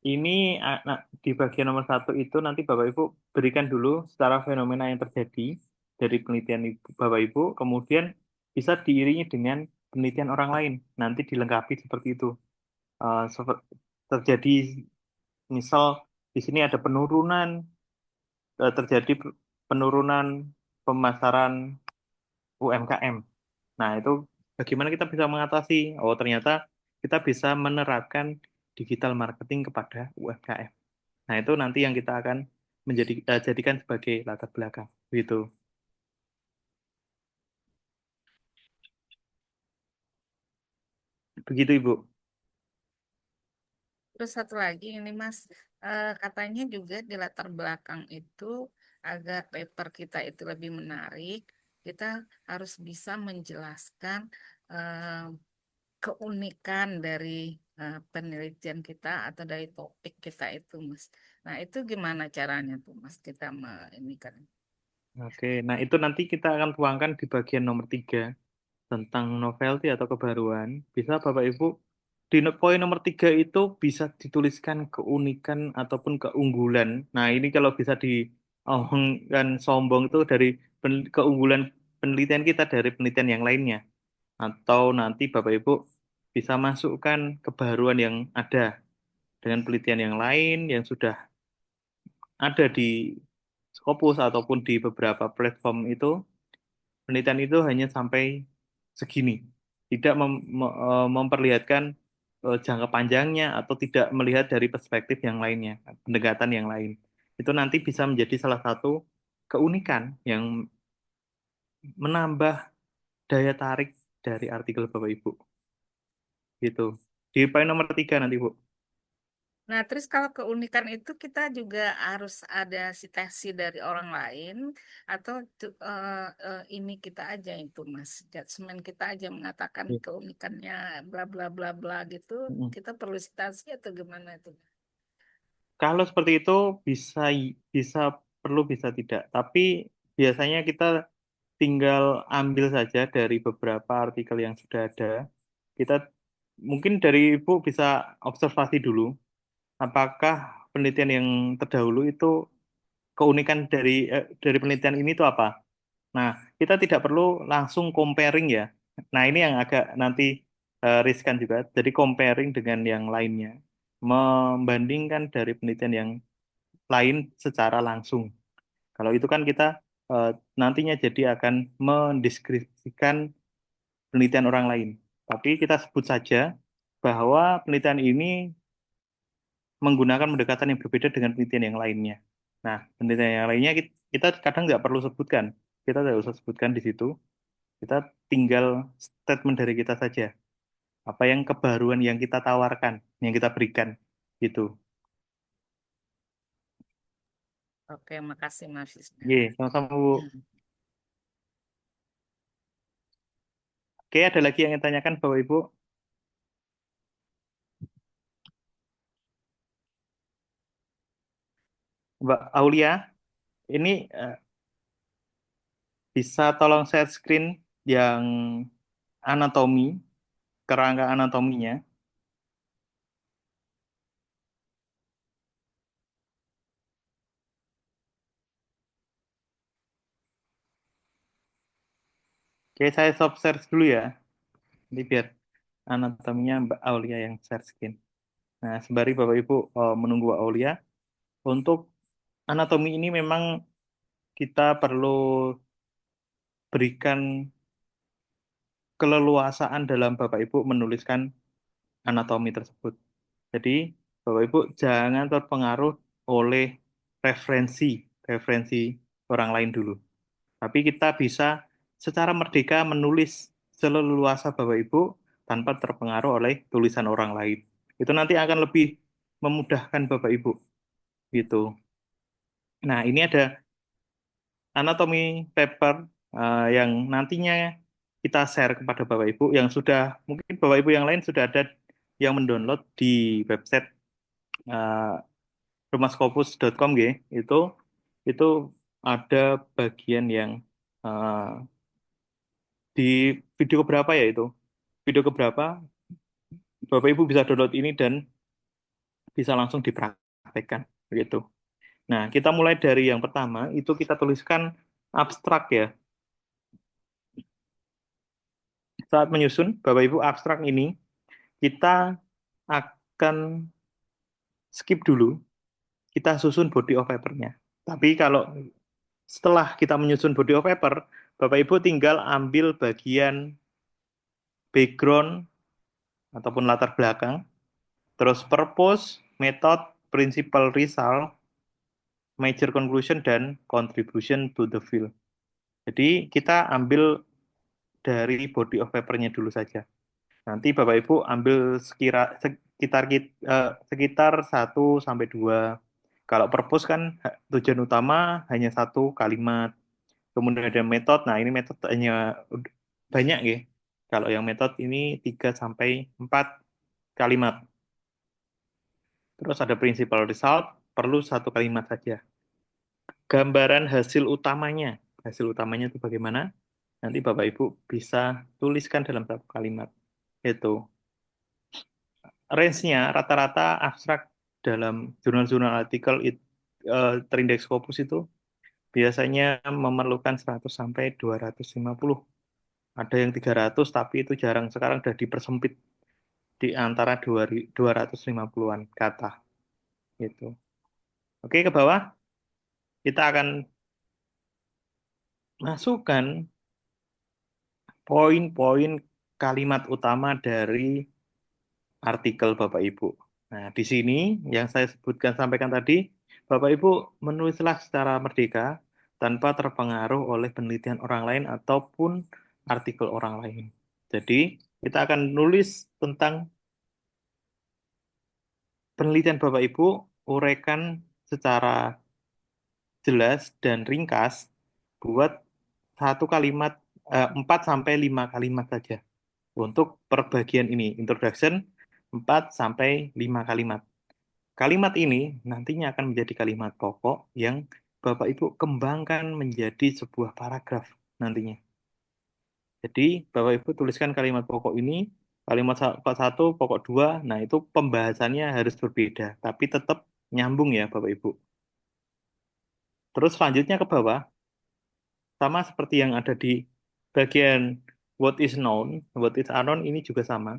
ini nah, di bagian nomor 1 itu nanti Bapak Ibu berikan dulu secara fenomena yang terjadi dari penelitian Bapak Ibu, kemudian bisa diiringi dengan penelitian orang lain. Nanti dilengkapi seperti itu. Terjadi misal di sini ada penurunan, terjadi penurunan pemasaran UMKM. Nah, itu bagaimana kita bisa mengatasi? Oh, ternyata kita bisa menerapkan digital marketing kepada UMKM. Nah, itu nanti yang kita akan jadikan sebagai latar belakang. Gitu. Begitu, Ibu. Terus satu lagi ini Mas, katanya juga di latar belakang itu agar paper kita itu lebih menarik, kita harus bisa menjelaskan eh, keunikan dari penelitian kita atau dari topik kita itu Mas. Nah itu gimana caranya tuh Mas kita ini kan? Oke, nah itu nanti kita akan tuangkan di bagian nomor 3 tentang novelty atau kebaruan. Bisa Bapak Ibu di poin nomor 3 itu bisa dituliskan keunikan ataupun keunggulan. Nah, ini kalau bisa diomongkan sombong itu dari keunggulan penelitian kita dari penelitian yang lainnya. Atau nanti Bapak Ibu bisa masukkan kebaruan yang ada dengan penelitian yang lain yang sudah ada di Scopus ataupun di beberapa platform itu. Penelitian itu hanya sampai segini, tidak memperlihatkan jangka panjangnya atau tidak melihat dari perspektif yang lainnya, pendekatan yang lain. Itu nanti bisa menjadi salah satu keunikan yang menambah daya tarik dari artikel Bapak Ibu. Gitu. Di poin nomor 3 nanti, Bu. Nah, terus kalau keunikan itu kita juga harus ada sitasi dari orang lain atau ini kita aja itu Mas, judgement kita aja mengatakan Iya. keunikannya bla bla bla bla gitu, Mm-mm. kita perlu sitasi atau gimana itu? Kalau seperti itu bisa bisa perlu bisa tidak. Tapi biasanya kita tinggal ambil saja dari beberapa artikel yang sudah ada. Kita mungkin dari Ibu bisa observasi dulu, apakah penelitian yang terdahulu itu keunikan dari penelitian ini itu apa? Nah, kita tidak perlu langsung comparing ya. Nah, ini yang agak nanti riskan juga. Jadi comparing dengan yang lainnya, membandingkan dari penelitian yang lain secara langsung. Kalau itu kan kita eh, nantinya jadi akan mendeskripsikan penelitian orang lain. Tapi kita sebut saja bahwa penelitian ini menggunakan pendekatan yang berbeda dengan penelitian yang lainnya. Nah, penelitian yang lainnya kita kadang nggak perlu sebutkan. Kita tidak usah sebutkan di situ. Kita tinggal statement dari kita saja. Apa yang kebaruan yang kita tawarkan, yang kita berikan. Gitu. Oke, makasih Mas Isna. Ye, sama-sama Bu. Oke, ada lagi yang ingin tanyakan Bapak Ibu? Mbak Aulia, ini bisa tolong share screen yang anatomi, kerangka anatominya. Oke, saya stop share dulu ya. Ini biar anatominya Mbak Aulia yang share screen. Nah, sembari Bapak Ibu menunggu Mbak Aulia, untuk anatomi ini memang kita perlu berikan keleluasaan dalam Bapak Ibu menuliskan anatomi tersebut. Jadi, Bapak Ibu jangan terpengaruh oleh referensi orang lain dulu. Tapi kita bisa secara merdeka menulis seleluasa Bapak Ibu tanpa terpengaruh oleh tulisan orang lain. Itu nanti akan lebih memudahkan Bapak Ibu. Gitu. Nah, ini ada anatomi paper yang nantinya kita share kepada Bapak Ibu yang sudah, mungkin Bapak Ibu yang lain sudah ada yang mendownload di website rumahskopus.com itu ada bagian yang di video keberapa ya itu? Video keberapa Bapak Ibu bisa download ini dan bisa langsung dipraktekkan begitu. Nah, kita mulai dari yang pertama, itu kita tuliskan abstrak ya. Saat menyusun, Bapak Ibu, abstrak ini, kita akan skip dulu, kita susun body of paper-nya. Tapi kalau setelah kita menyusun body of paper, Bapak Ibu tinggal ambil bagian background ataupun latar belakang, terus purpose, method, principal result, major conclusion, dan contribution to the field. Jadi kita ambil dari body of paper-nya dulu saja. Nanti Bapak Ibu ambil sekitar 1 sampai 2. Kalau purpose kan tujuan utama hanya 1 kalimat. Kemudian ada metode. Nah, ini metode hanya banyak ya. Kalau yang metode ini 3 sampai 4 kalimat. Terus ada principal result, perlu 1 kalimat saja. Gambaran hasil utamanya. Hasil utamanya itu bagaimana? Nanti Bapak Ibu bisa tuliskan dalam 1 kalimat. Itu. Range-nya rata-rata abstrak dalam jurnal-jurnal artikel terindeks Scopus itu biasanya memerlukan 100 sampai 250. Ada yang 300, tapi itu jarang. Sekarang sudah dipersempit di antara 250-an kata. Gitu. Oke, ke bawah. Kita akan masukkan poin-poin kalimat utama dari artikel Bapak Ibu. Nah, di sini yang saya sampaikan tadi, Bapak Ibu menulislah secara merdeka tanpa terpengaruh oleh penelitian orang lain ataupun artikel orang lain. Jadi, kita akan nulis tentang penelitian Bapak Ibu, uraikan secara jelas dan ringkas buat 1 kalimat, 4 sampai 5 kalimat saja. Untuk perbagian ini, introduction 4 sampai 5 kalimat. Kalimat ini nantinya akan menjadi kalimat pokok yang Bapak Ibu kembangkan menjadi sebuah paragraf nantinya. Jadi Bapak Ibu tuliskan kalimat pokok ini, kalimat pokok 1, pokok 2, nah itu pembahasannya harus berbeda, tapi tetap nyambung ya Bapak Ibu. Terus selanjutnya ke bawah, sama seperti yang ada di bagian what is known, what is unknown ini juga sama.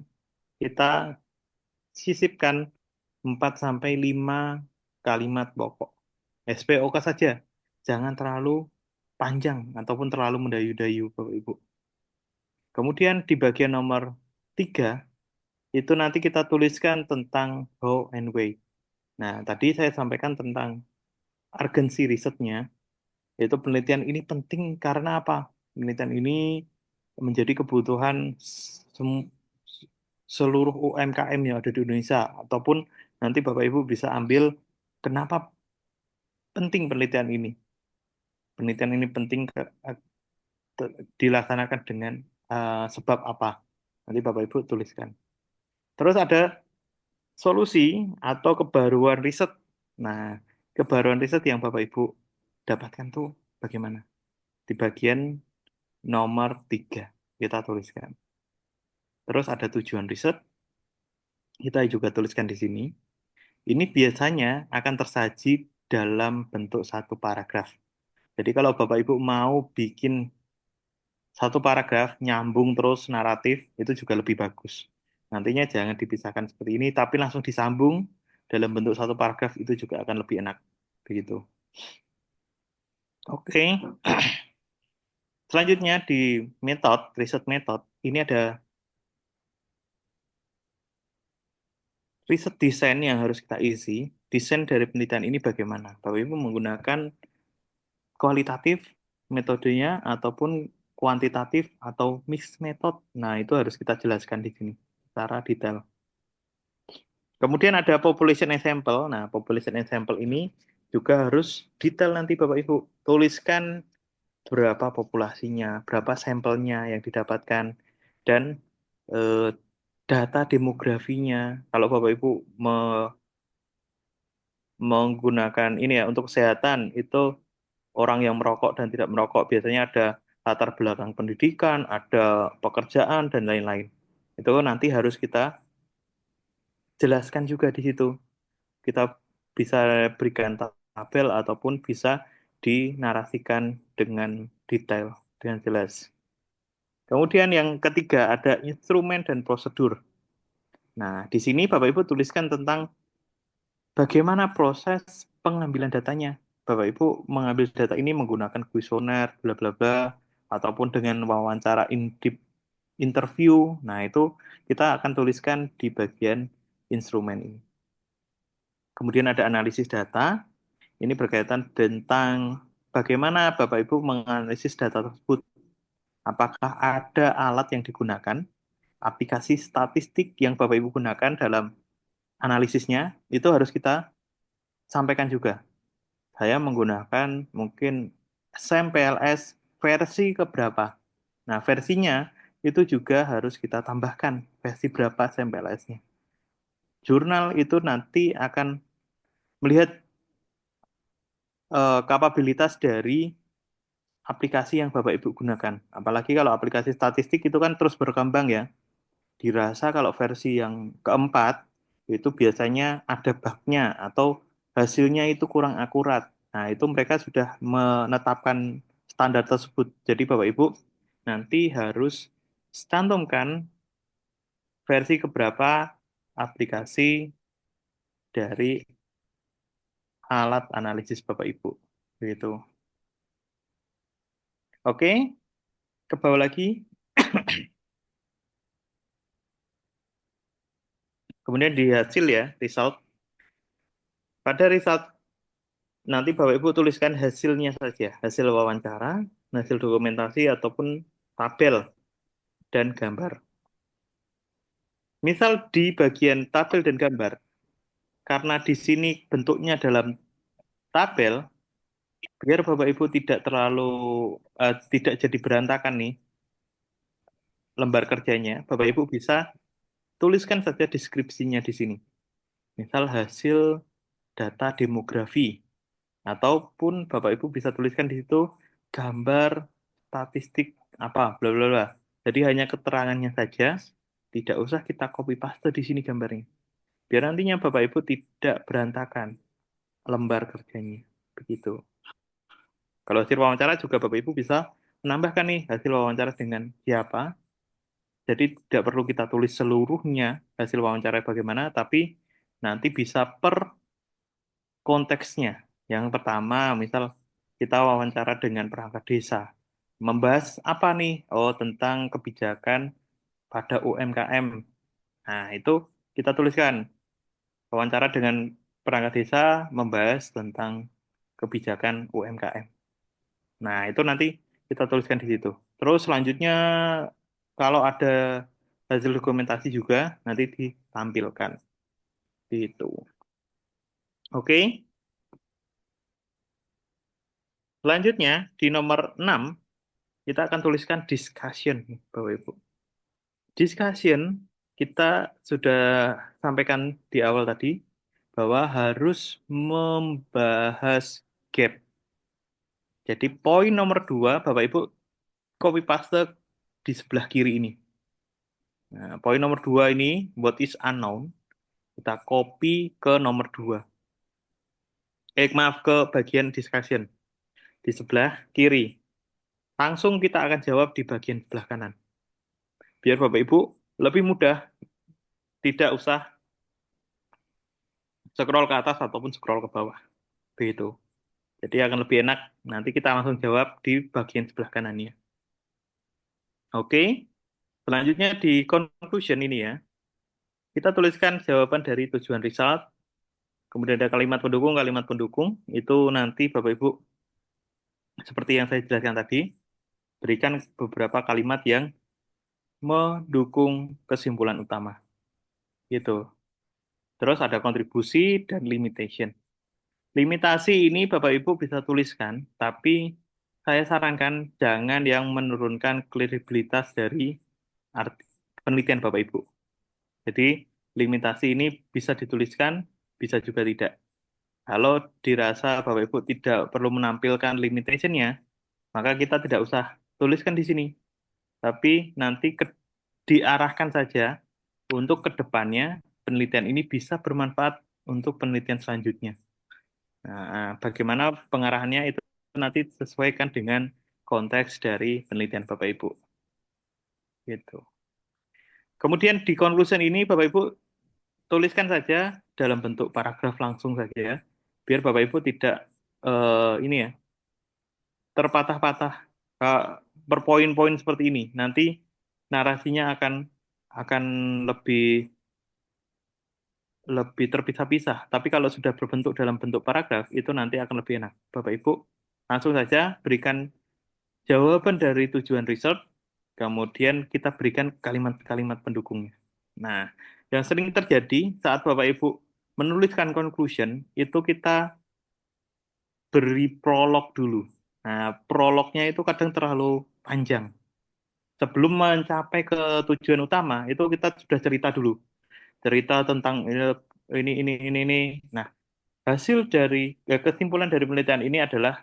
Kita sisipkan 4 sampai 5 kalimat pokok. SPOK saja. Jangan terlalu panjang ataupun terlalu mendayu-dayu Bapak Ibu. Kemudian di bagian nomor 3 itu nanti kita tuliskan tentang how and why. Nah, tadi saya sampaikan tentang urgency risetnya, yaitu penelitian ini penting karena apa? Penelitian ini menjadi kebutuhan seluruh UMKM yang ada di Indonesia, ataupun nanti Bapak Ibu bisa ambil kenapa penting penelitian ini. Penelitian ini penting dilaksanakan dengan sebab apa. Nanti Bapak Ibu tuliskan. Terus ada solusi atau kebaruan riset. Nah, kebaruan riset yang Bapak Ibu dapatkan tuh bagaimana? Di bagian nomor 3 kita tuliskan. Terus ada tujuan riset. Kita juga tuliskan di sini. Ini biasanya akan tersaji dalam bentuk 1 paragraf. Jadi kalau Bapak Ibu mau bikin 1 paragraf, nyambung terus naratif, itu juga lebih bagus. Nantinya jangan dipisahkan seperti ini, tapi langsung disambung dalam bentuk 1 paragraf, itu juga akan lebih enak. Begitu. Oke. Selanjutnya di metode, riset metode, ini ada riset desain yang harus kita isi. desain dari penelitian ini bagaimana. Bapak Ibu menggunakan kualitatif metodenya ataupun kuantitatif atau mixed method. Nah, itu harus kita jelaskan di sini secara detail. Kemudian ada population example. Nah, population example ini juga harus detail nanti Bapak Ibu. Tuliskan berapa populasinya, berapa sampelnya yang didapatkan, dan data demografinya. Kalau Bapak Ibu menggunakan ini ya untuk kesehatan, itu orang yang merokok dan tidak merokok biasanya ada latar belakang pendidikan, ada pekerjaan, dan lain-lain. Itu nanti harus kita jelaskan juga di situ. Kita bisa berikan tabel ataupun bisa dinarasikan dengan detail, dengan jelas. Kemudian yang ketiga ada instrumen dan prosedur. Nah, di sini Bapak Ibu tuliskan tentang bagaimana proses pengambilan datanya. Bapak Ibu mengambil data ini menggunakan kuesioner, bla bla bla, ataupun dengan wawancara interview. Nah, itu kita akan tuliskan di bagian instrumen ini. Kemudian ada analisis data. Ini berkaitan tentang bagaimana Bapak Ibu menganalisis data tersebut. Apakah ada alat yang digunakan, aplikasi statistik yang Bapak Ibu gunakan dalam analisisnya, itu harus kita sampaikan juga. Saya menggunakan mungkin SAM-PLS versi keberapa. Nah, versinya itu juga harus kita tambahkan versi berapa SAM-PLS-nya. Jurnal itu nanti akan melihat kapabilitas dari aplikasi yang Bapak Ibu gunakan. Apalagi kalau aplikasi statistik itu kan terus berkembang ya. Dirasa kalau versi yang keempat itu biasanya ada bug-nya atau hasilnya itu kurang akurat. Nah, itu mereka sudah menetapkan standar tersebut. Jadi Bapak Ibu nanti harus cantumkan versi keberapa aplikasi dari alat analisis Bapak Ibu. Begitu. Oke, ke bawah lagi. Kemudian di hasil ya, result. Pada result nanti Bapak Ibu tuliskan hasilnya saja, hasil wawancara, hasil dokumentasi ataupun tabel dan gambar. Misal di bagian tabel dan gambar, karena di sini bentuknya dalam tabel, biar Bapak Ibu tidak terlalu tidak jadi berantakan nih lembar kerjanya, Bapak Ibu bisa tuliskan saja deskripsinya di sini. Misal hasil data demografi, ataupun Bapak Ibu bisa tuliskan di situ gambar statistik apa bla bla bla. Jadi hanya keterangannya saja, tidak usah kita copy paste di sini gambarnya. Biar nantinya Bapak Ibu tidak berantakan lembar kerjanya. Begitu. Kalau hasil wawancara juga Bapak Ibu bisa menambahkan nih hasil wawancara dengan siapa. Jadi tidak perlu kita tulis seluruhnya hasil wawancara bagaimana, tapi nanti bisa per konteksnya. Yang pertama, misal kita wawancara dengan perangkat desa. Membahas apa nih? Oh, tentang kebijakan pada UMKM. Nah, itu kita tuliskan. Wawancara dengan perangkat desa membahas tentang kebijakan UMKM. Nah, itu nanti kita tuliskan di situ. Terus selanjutnya, kalau ada hasil dokumentasi juga, nanti ditampilkan. Gitu. Oke. Selanjutnya, di nomor 6, kita akan tuliskan discussion, Bapak Ibu. Discussion, kita sudah sampaikan di awal tadi, bahwa harus membahas gap. Jadi poin nomor 2, Bapak Ibu, copy paste di sebelah kiri ini. Nah, poin nomor 2 ini, what is unknown, kita copy ke nomor 2. Maaf, ke bagian discussion. Di sebelah kiri. Langsung kita akan jawab di bagian sebelah kanan. Biar Bapak Ibu lebih mudah, tidak usah scroll ke atas ataupun scroll ke bawah. Begitu. Jadi akan lebih enak, nanti kita langsung jawab di bagian sebelah kanannya. Oke, selanjutnya di conclusion ini ya, kita tuliskan jawaban dari tujuan result, Kemudian ada kalimat pendukung. Kalimat pendukung itu nanti Bapak Ibu seperti yang saya jelaskan tadi, berikan beberapa kalimat yang mendukung kesimpulan utama. Gitu. Terus ada kontribusi dan limitation. Limitasi ini Bapak Ibu bisa tuliskan, tapi saya sarankan jangan yang menurunkan kredibilitas dari penelitian Bapak Ibu. Jadi limitasi ini bisa dituliskan, bisa juga tidak. Kalau dirasa Bapak Ibu tidak perlu menampilkan limitation-nya, maka kita tidak usah tuliskan di sini. Tapi nanti diarahkan saja untuk kedepannya penelitian ini bisa bermanfaat untuk penelitian selanjutnya. Nah, bagaimana pengarahannya itu nanti sesuaikan dengan konteks dari penelitian Bapak Ibu. Gitu. Kemudian di conclusion ini Bapak Ibu tuliskan saja dalam bentuk paragraf langsung saja ya, biar Bapak Ibu tidak ini ya terpatah-patah per poin-poin seperti ini. Nanti narasinya akan lebih terpisah-pisah. Tapi kalau sudah berbentuk dalam bentuk paragraf, itu nanti akan lebih enak. Bapak Ibu, langsung saja berikan jawaban dari tujuan riset, kemudian kita berikan kalimat-kalimat pendukungnya. Nah, yang sering terjadi saat Bapak Ibu menuliskan conclusion, itu kita beri prolog dulu. Nah, prolognya itu kadang terlalu panjang. Sebelum mencapai ke tujuan utama, itu kita sudah cerita dulu. Cerita tentang ini. Nah, hasil dari kesimpulan dari penelitian ini adalah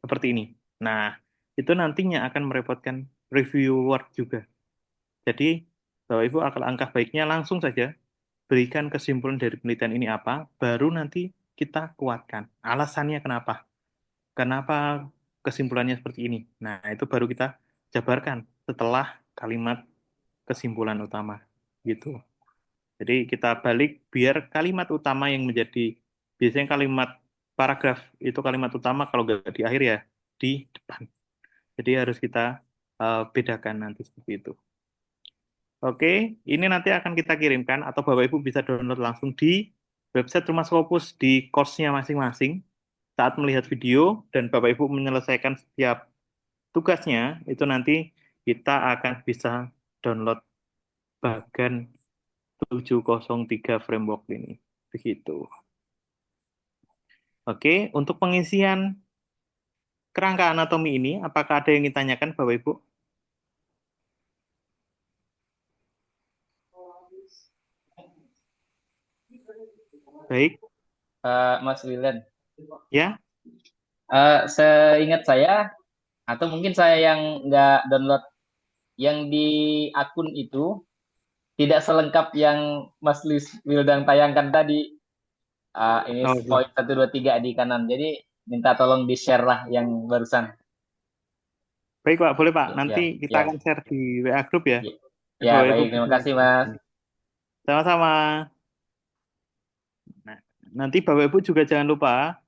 seperti ini. Nah, itu nantinya akan merepotkan reviewer juga. Jadi, Bapak Ibu alangkah baiknya langsung saja berikan kesimpulan dari penelitian ini apa, baru nanti kita kuatkan. Alasannya kenapa? Kenapa kesimpulannya seperti ini? Nah, itu baru kita jabarkan setelah kalimat kesimpulan utama. Gitu. Jadi kita balik biar kalimat utama yang menjadi, biasanya kalimat paragraf itu kalimat utama kalau nggak di akhir ya di depan. Jadi harus kita bedakan nanti seperti itu. Oke, ini nanti akan kita kirimkan atau Bapak Ibu bisa download langsung di website Rumah Scopus di course-nya masing-masing. Saat melihat video dan Bapak Ibu menyelesaikan setiap tugasnya, itu nanti kita akan bisa download bagan 703 framework ini. Begitu. Oke, untuk pengisian kerangka anatomi ini, apakah ada yang ditanyakan Bapak Ibu? Baik, Mas Wildan, ya. seingat saya, atau mungkin saya yang nggak download yang di akun itu, tidak selengkap yang Mas Wildan tayangkan tadi. Ini Oh, poin 1, 2, 3 di kanan. Jadi minta tolong di-share lah yang barusan. baik Pak, boleh Pak. Ya, Nanti kita ya. akan share di WA Group ya. Ya, Bapak Ibu baik. Terima bisa- kasih, Mas. Sama-sama. Nah, nanti Bapak Ibu juga jangan lupa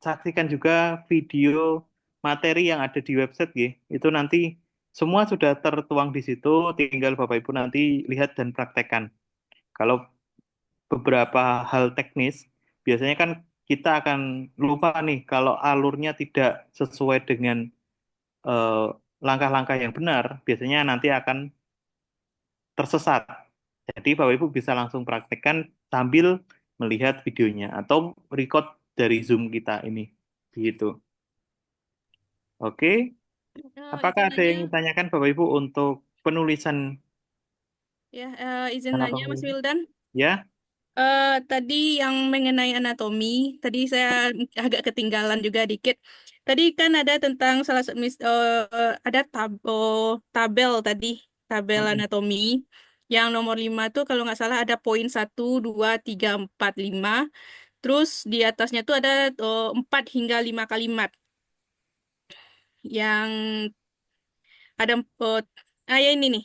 saksikan juga video materi yang ada di website ya. Itu nanti semua sudah tertuang di situ, tinggal Bapak Ibu nanti lihat dan praktekkan. Kalau beberapa hal teknis, biasanya kan kita akan lupa nih kalau alurnya tidak sesuai dengan eh, langkah-langkah yang benar, biasanya nanti akan tersesat. Jadi Bapak Ibu bisa langsung praktekkan sambil melihat videonya atau record dari Zoom kita ini. Begitu. Oke, apakah Izin ada yang nanya, ditanyakan Bapak Ibu untuk penulisan ya, izin nanya Mas anatomi? Wildan. Ya, Tadi yang mengenai anatomi, tadi saya agak ketinggalan juga dikit. Tadi kan ada tentang salah satu ada tabel tadi, tabel anatomi. Yang nomor 5 tuh kalau nggak salah ada poin 1, 2, 3, 4, 5. Terus di atasnya tuh ada 4 hingga 5 kalimat. Yang ada ya ini nih.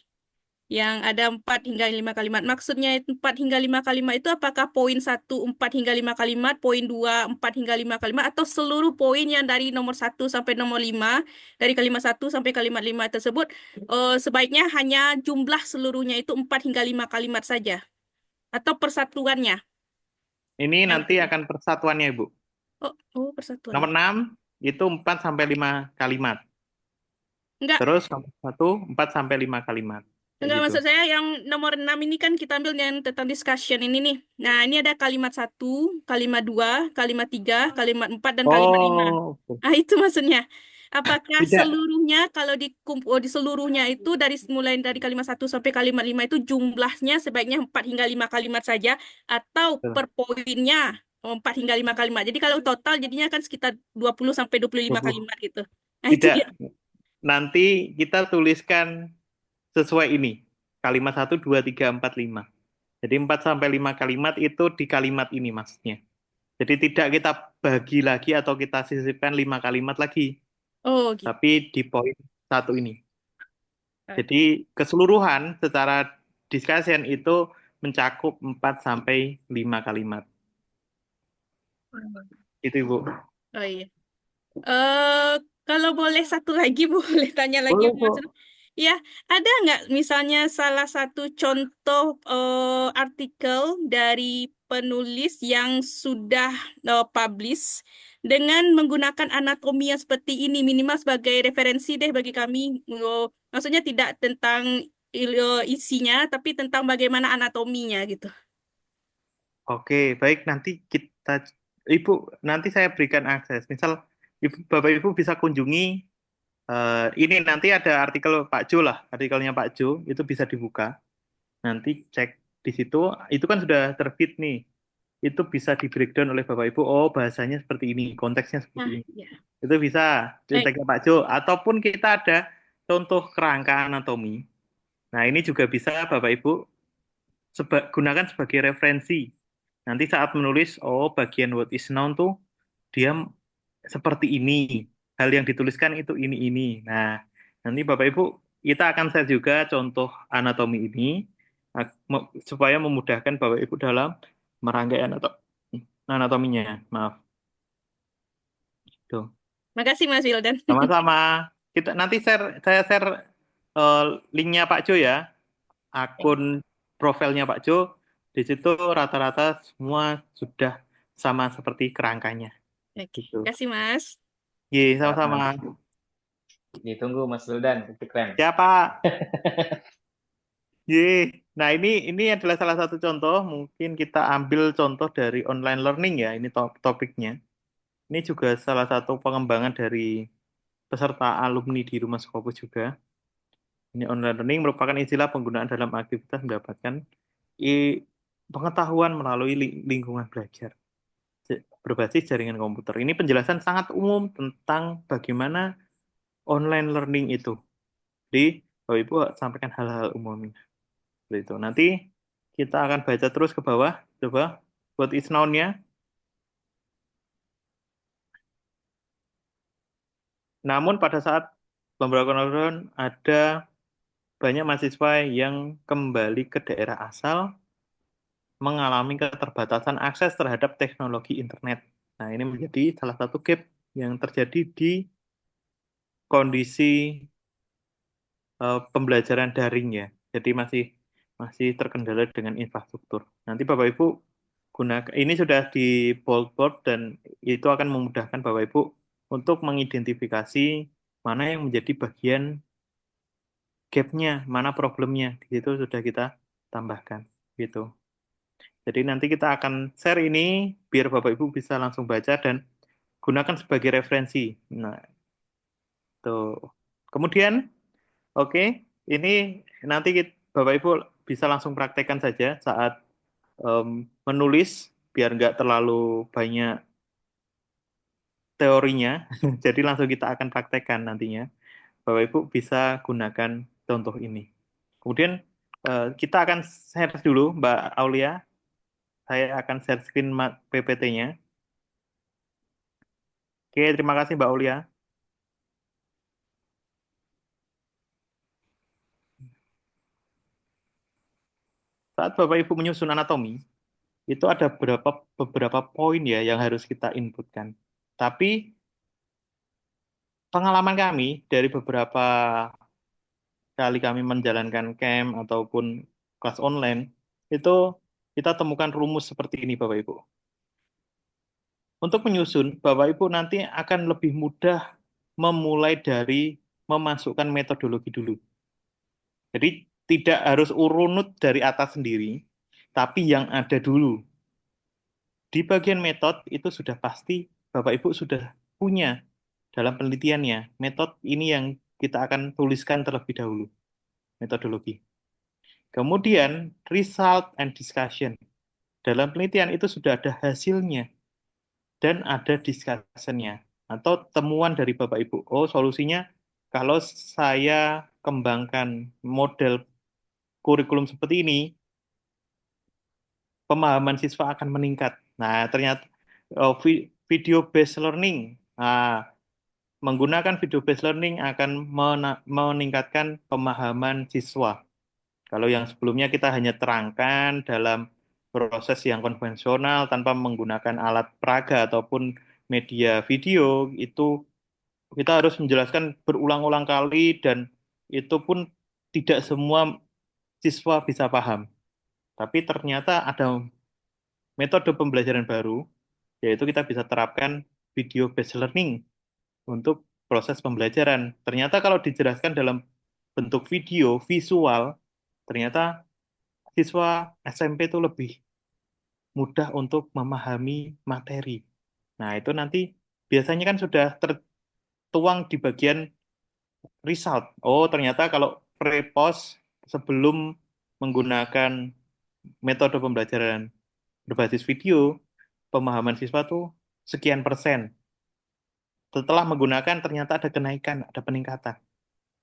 Yang ada 4 hingga 5 kalimat. Maksudnya 4 hingga 5 kalimat itu apakah poin 1, 4 hingga 5 kalimat, poin 2, 4 hingga 5 kalimat, atau seluruh poin yang dari nomor 1 sampai nomor 5, dari kalimat 1 sampai kalimat 5 tersebut, sebaiknya hanya jumlah seluruhnya itu 4 hingga 5 kalimat saja, atau persatuannya. Ini Yang nanti akan persatuannya, Ibu. oh persatuan. Nomor 6 itu 4 sampai 5 kalimat. Enggak, Terus nomor 1 4 sampai 5 kalimat. Kayak enggak, gitu. maksud saya yang nomor 6 ini kan kita ambil yang tentang discussion ini nih. Nah, ini ada kalimat 1, kalimat 2, kalimat 3, kalimat 4, dan kalimat 5. Oh, oke. Ah, itu maksudnya. Apakah Tidak. seluruhnya kalau di seluruhnya itu mulai dari kalimat 1 sampai kalimat 5 itu jumlahnya sebaiknya 4 hingga 5 kalimat saja atau per poinnya 4 hingga 5 kalimat. Jadi kalau total jadinya kan sekitar 20 sampai 25 kalimat gitu. Nah, itu Tidak. dia. Nanti kita tuliskan sesuai ini. Kalimat 1, 2, 3, 4, 5. Jadi 4 sampai 5 kalimat itu di kalimat ini maksudnya. Jadi tidak kita bagi lagi atau kita sisipkan 5 kalimat lagi. Oh, gitu. Tapi di poin 1 ini. Oke. Jadi keseluruhan secara discussion itu mencakup 4 sampai 5 kalimat. Itu Ibu. Oh iya. Kalau boleh satu lagi, boleh tanya lagi Boleh, Mas? Bu. Ya, ada nggak misalnya salah satu contoh artikel dari penulis yang sudah publish dengan menggunakan anatomi yang seperti ini, minimal sebagai referensi deh bagi kami. Maksudnya tidak tentang isinya, tapi tentang bagaimana anatominya gitu. Oke, baik nanti Ibu, nanti saya berikan akses. Misal Bapak Ibu bisa kunjungi ini nanti ada artikel Pak Jo lah, artikelnya Pak Jo itu bisa dibuka. Nanti cek di situ, itu kan sudah terbit nih. Itu bisa di breakdown oleh Bapak Ibu. Oh, bahasanya seperti ini, konteksnya seperti Nah, ini. ya. Itu bisa Baik. konteksnya Pak Jo. Ataupun kita ada contoh kerangka anatomi. Nah, ini juga bisa Bapak Ibu gunakan sebagai referensi. Nanti saat menulis, oh bagian what is noun tuh dia seperti ini. Hal yang dituliskan itu ini. Nah, nanti Bapak Ibu, kita akan share juga contoh anatomi ini supaya memudahkan Bapak Ibu dalam merangkai anatominya. Maaf. Tuh. Makasih Mas Wildan. Sama-sama. Nanti saya share linknya Pak Jo ya, akun profilnya Pak Jo. Di situ rata-rata semua sudah sama seperti kerangkanya. Oke, Gitu. kasih Mas. Ye, sama-sama. Ditunggu Mas Wildan, itu keren. Ya Pak. Ye. Nah ini adalah salah satu contoh. Mungkin kita ambil contoh dari online learning ya. Ini topiknya. Ini juga salah satu pengembangan dari peserta alumni di Rumah Scopus juga. Ini online learning merupakan istilah penggunaan dalam aktivitas mendapatkan pengetahuan melalui lingkungan belajar berbasis jaringan komputer. Ini penjelasan sangat umum tentang bagaimana online learning itu. Jadi, Bapak Ibu sampaikan hal-hal umumnya. Seperti itu. Nanti kita akan baca terus ke bawah. Coba, what is noun-nya. Namun pada saat pemberlakuan lockdown, ada banyak mahasiswa yang kembali ke daerah asal mengalami keterbatasan akses terhadap teknologi internet. Nah, ini menjadi salah satu gap yang terjadi di kondisi pembelajaran daring ya. Jadi masih terkendala dengan infrastruktur. Nanti Bapak Ibu gunakan ini sudah di bold dan itu akan memudahkan Bapak Ibu untuk mengidentifikasi mana yang menjadi bagian gap-nya, mana problemnya. Di situ sudah kita tambahkan gitu. Jadi nanti kita akan share ini biar Bapak Ibu bisa langsung baca dan gunakan sebagai referensi. Nah, tuh. Kemudian, oke, ini nanti Bapak Ibu bisa langsung praktekkan saja saat menulis biar nggak terlalu banyak teorinya. Jadi langsung kita akan praktekkan nantinya. Bapak Ibu bisa gunakan contoh ini. Kemudian kita akan share dulu Mbak Aulia. Saya akan share screen PPT-nya. Oke, terima kasih Mbak Aulia. Saat Bapak Ibu menyusun anatomi, itu ada beberapa poin ya yang harus kita inputkan. Tapi pengalaman kami dari beberapa kali kami menjalankan camp ataupun kelas online, itu kita temukan rumus seperti ini Bapak Ibu. Untuk menyusun, Bapak Ibu nanti akan lebih mudah memulai dari memasukkan metodologi dulu. Jadi tidak harus urunut dari atas sendiri, tapi yang ada dulu. Di bagian metode itu sudah pasti Bapak Ibu sudah punya dalam penelitiannya. Metode ini yang kita akan tuliskan terlebih dahulu, metodologi. Kemudian result and discussion. Dalam penelitian itu sudah ada hasilnya dan ada discussion-nya atau temuan dari Bapak Ibu. Oh, solusinya kalau saya kembangkan model kurikulum seperti ini, pemahaman siswa akan meningkat. Nah, ternyata video based learning. Nah, menggunakan video based learning akan meningkatkan pemahaman siswa. Kalau yang sebelumnya kita hanya terangkan dalam proses yang konvensional tanpa menggunakan alat peraga ataupun media video, itu kita harus menjelaskan berulang-ulang kali dan itu pun tidak semua siswa bisa paham. Tapi ternyata ada metode pembelajaran baru, yaitu kita bisa terapkan video based learning untuk proses pembelajaran. Ternyata kalau dijelaskan dalam bentuk video, visual, ternyata siswa SMP itu lebih mudah untuk memahami materi. Nah, itu nanti biasanya kan sudah tertuang di bagian result. Oh, ternyata kalau pre-post sebelum menggunakan metode pembelajaran berbasis video, pemahaman siswa tuh sekian persen. Setelah menggunakan ternyata ada kenaikan, ada peningkatan.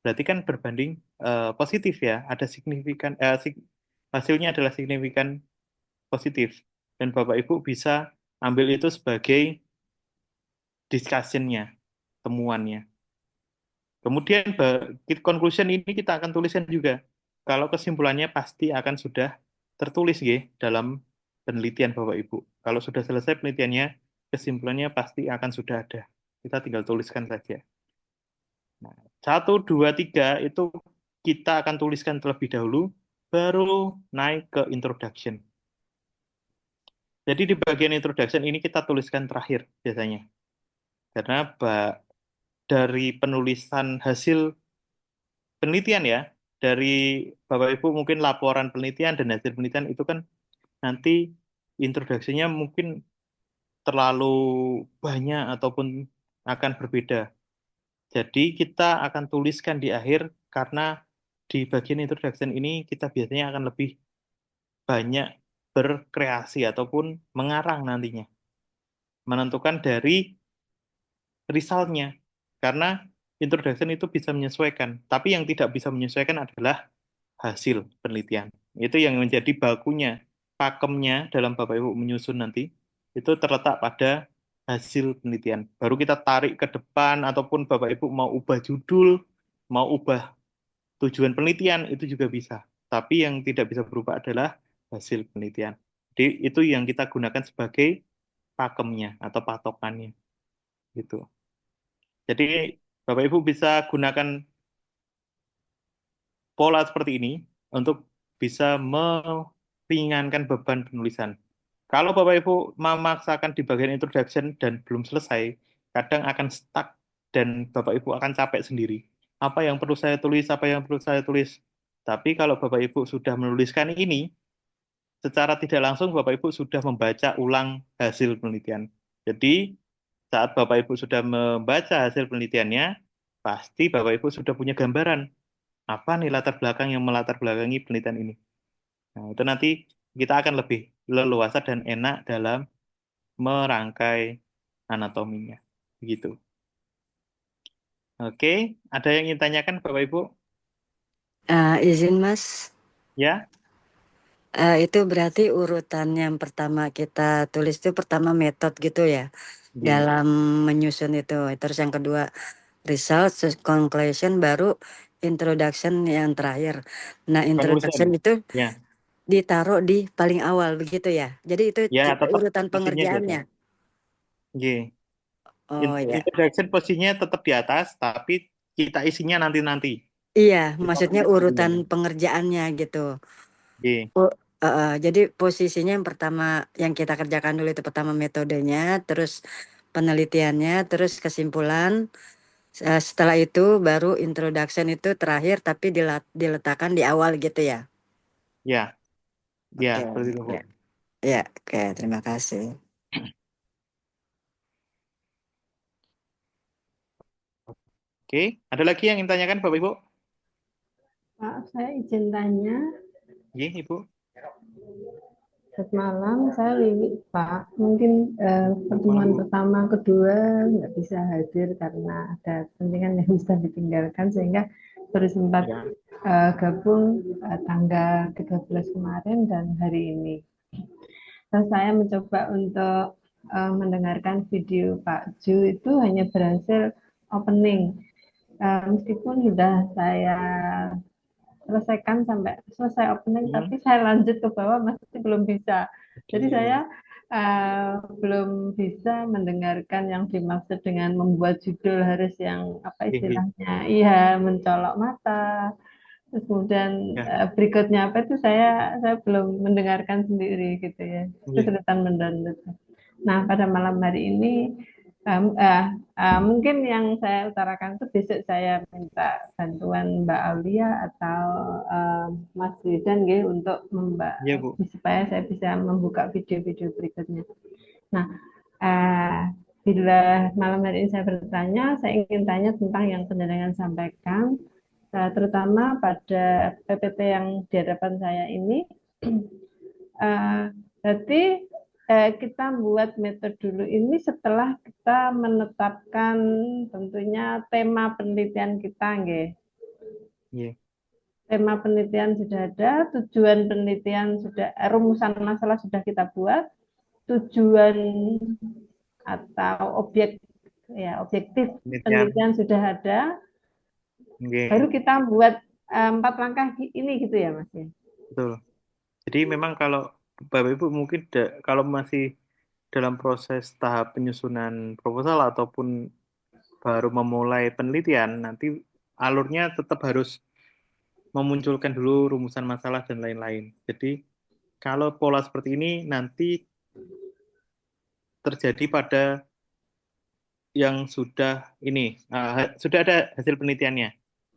Berarti kan berbanding positif ya, ada signifikan hasilnya adalah signifikan positif. Dan Bapak Ibu bisa ambil itu sebagai discussion-nya, temuannya. Kemudian conclusion ini kita akan tuliskan juga. Kalau kesimpulannya pasti akan sudah tertulis ya dalam penelitian Bapak Ibu. Kalau sudah selesai penelitiannya, kesimpulannya pasti akan sudah ada. Kita tinggal tuliskan saja. Nah, 1, 2, 3 itu kita akan tuliskan terlebih dahulu, baru naik ke introduction. Jadi di bagian introduction ini kita tuliskan terakhir biasanya. Karena dari penulisan hasil penelitian ya, dari Bapak Ibu mungkin laporan penelitian dan hasil penelitian itu kan nanti introduksinya mungkin terlalu banyak ataupun akan berbeda. Jadi kita akan tuliskan di akhir karena di bagian introduction ini kita biasanya akan lebih banyak berkreasi ataupun mengarang nantinya. Menentukan dari resultnya. Karena introduction itu bisa menyesuaikan. Tapi yang tidak bisa menyesuaikan adalah hasil penelitian. Itu yang menjadi bakunya, pakemnya dalam Bapak Ibu menyusun nanti, itu terletak pada hasil penelitian. Baru kita tarik ke depan, ataupun Bapak Ibu mau ubah judul, mau ubah tujuan penelitian, itu juga bisa. Tapi yang tidak bisa berubah adalah hasil penelitian. Jadi itu yang kita gunakan sebagai pakemnya atau patokannya. Gitu. Jadi Bapak Ibu bisa gunakan pola seperti ini untuk bisa meringankan beban penulisan. Kalau Bapak Ibu memaksakan di bagian introduction dan belum selesai, kadang akan stuck dan Bapak Ibu akan capek sendiri. Apa yang perlu saya tulis, apa yang perlu saya tulis. Tapi kalau Bapak Ibu sudah menuliskan ini, secara tidak langsung Bapak Ibu sudah membaca ulang hasil penelitian. Jadi saat Bapak Ibu sudah membaca hasil penelitiannya, pasti Bapak Ibu sudah punya gambaran apa nih latar belakang yang melatar belakangi penelitian ini. Nah, itu nanti kita akan lebih leluasa dan enak dalam merangkai anatominya. Begitu. Oke, ada yang ingin tanyakan Bapak Ibu? Izin Mas, Ya, itu berarti urutan yang pertama kita tulis itu pertama metode gitu ya, Oke. dalam menyusun itu. Terus yang kedua result, terus conclusion, baru introduction yang terakhir. Nah, introduction Conclusion. itu Ya, ditaruh di paling awal begitu ya. Jadi itu ya tetap urutan posisinya di atas. pengerjaannya. Oke. Oh ya. Introduction posisinya tetap di atas, tapi kita isinya nanti-nanti. Iya, Kita maksudnya tulis urutan nanti-nanti. pengerjaannya gitu. Oke. Jadi posisinya yang pertama yang kita kerjakan dulu itu pertama metodenya, terus penelitiannya, terus kesimpulan. Setelah itu baru introduction itu terakhir tapi diletakkan di awal gitu ya. Ya, ya, Oke, seperti itu, Bu. ya, ya, oke, terima kasih. Oke, ada lagi yang ingin tanyakan Bapak Ibu? Pak, saya izin tanya. Iya, Ibu. Selamat malam, saya Liwi, Pak. Mungkin pertemuan Bu. pertama, kedua nggak bisa hadir karena ada kepentingan yang bisa ditinggalkan, sehingga baru sempat Ya. gabung tanggal 13 kemarin dan hari ini. Terus saya mencoba untuk mendengarkan video Pak Ju, itu hanya berhasil opening. Meskipun sudah saya selesaikan sampai selesai opening, tapi saya lanjut ke bawah masih belum bisa. Jadi saya belum bisa mendengarkan yang dimaksud dengan membuat judul, harus yang apa istilahnya, iya, mencolok mata. Terus kemudian berikutnya apa itu saya belum mendengarkan sendiri gitu ya, kesulitan mendownload. Nah, pada malam hari ini mungkin yang saya utarakan itu besok saya minta bantuan Mbak Aulia atau Mas Widan untuk supaya saya bisa membuka video-video berikutnya. Nah, bila malam hari ini saya bertanya, saya ingin tanya tentang yang penjenengan sampaikan, terutama pada PPT yang di hadapan saya ini. Berarti kita buat metode dulu ini setelah kita menetapkan tentunya tema penelitian kita, nggih. Yeah. Tema penelitian sudah ada, tujuan penelitian sudah, rumusan masalah sudah kita buat, tujuan atau objektif penelitian sudah ada. Baru kita buat 4 langkah ini gitu ya, Mas ya. Betul. Jadi memang kalau Bapak Ibu mungkin kalau masih dalam proses tahap penyusunan proposal ataupun baru memulai penelitian, nanti alurnya tetap harus memunculkan dulu rumusan masalah dan lain-lain. Jadi kalau pola seperti ini nanti terjadi pada yang sudah sudah ada hasil penelitiannya,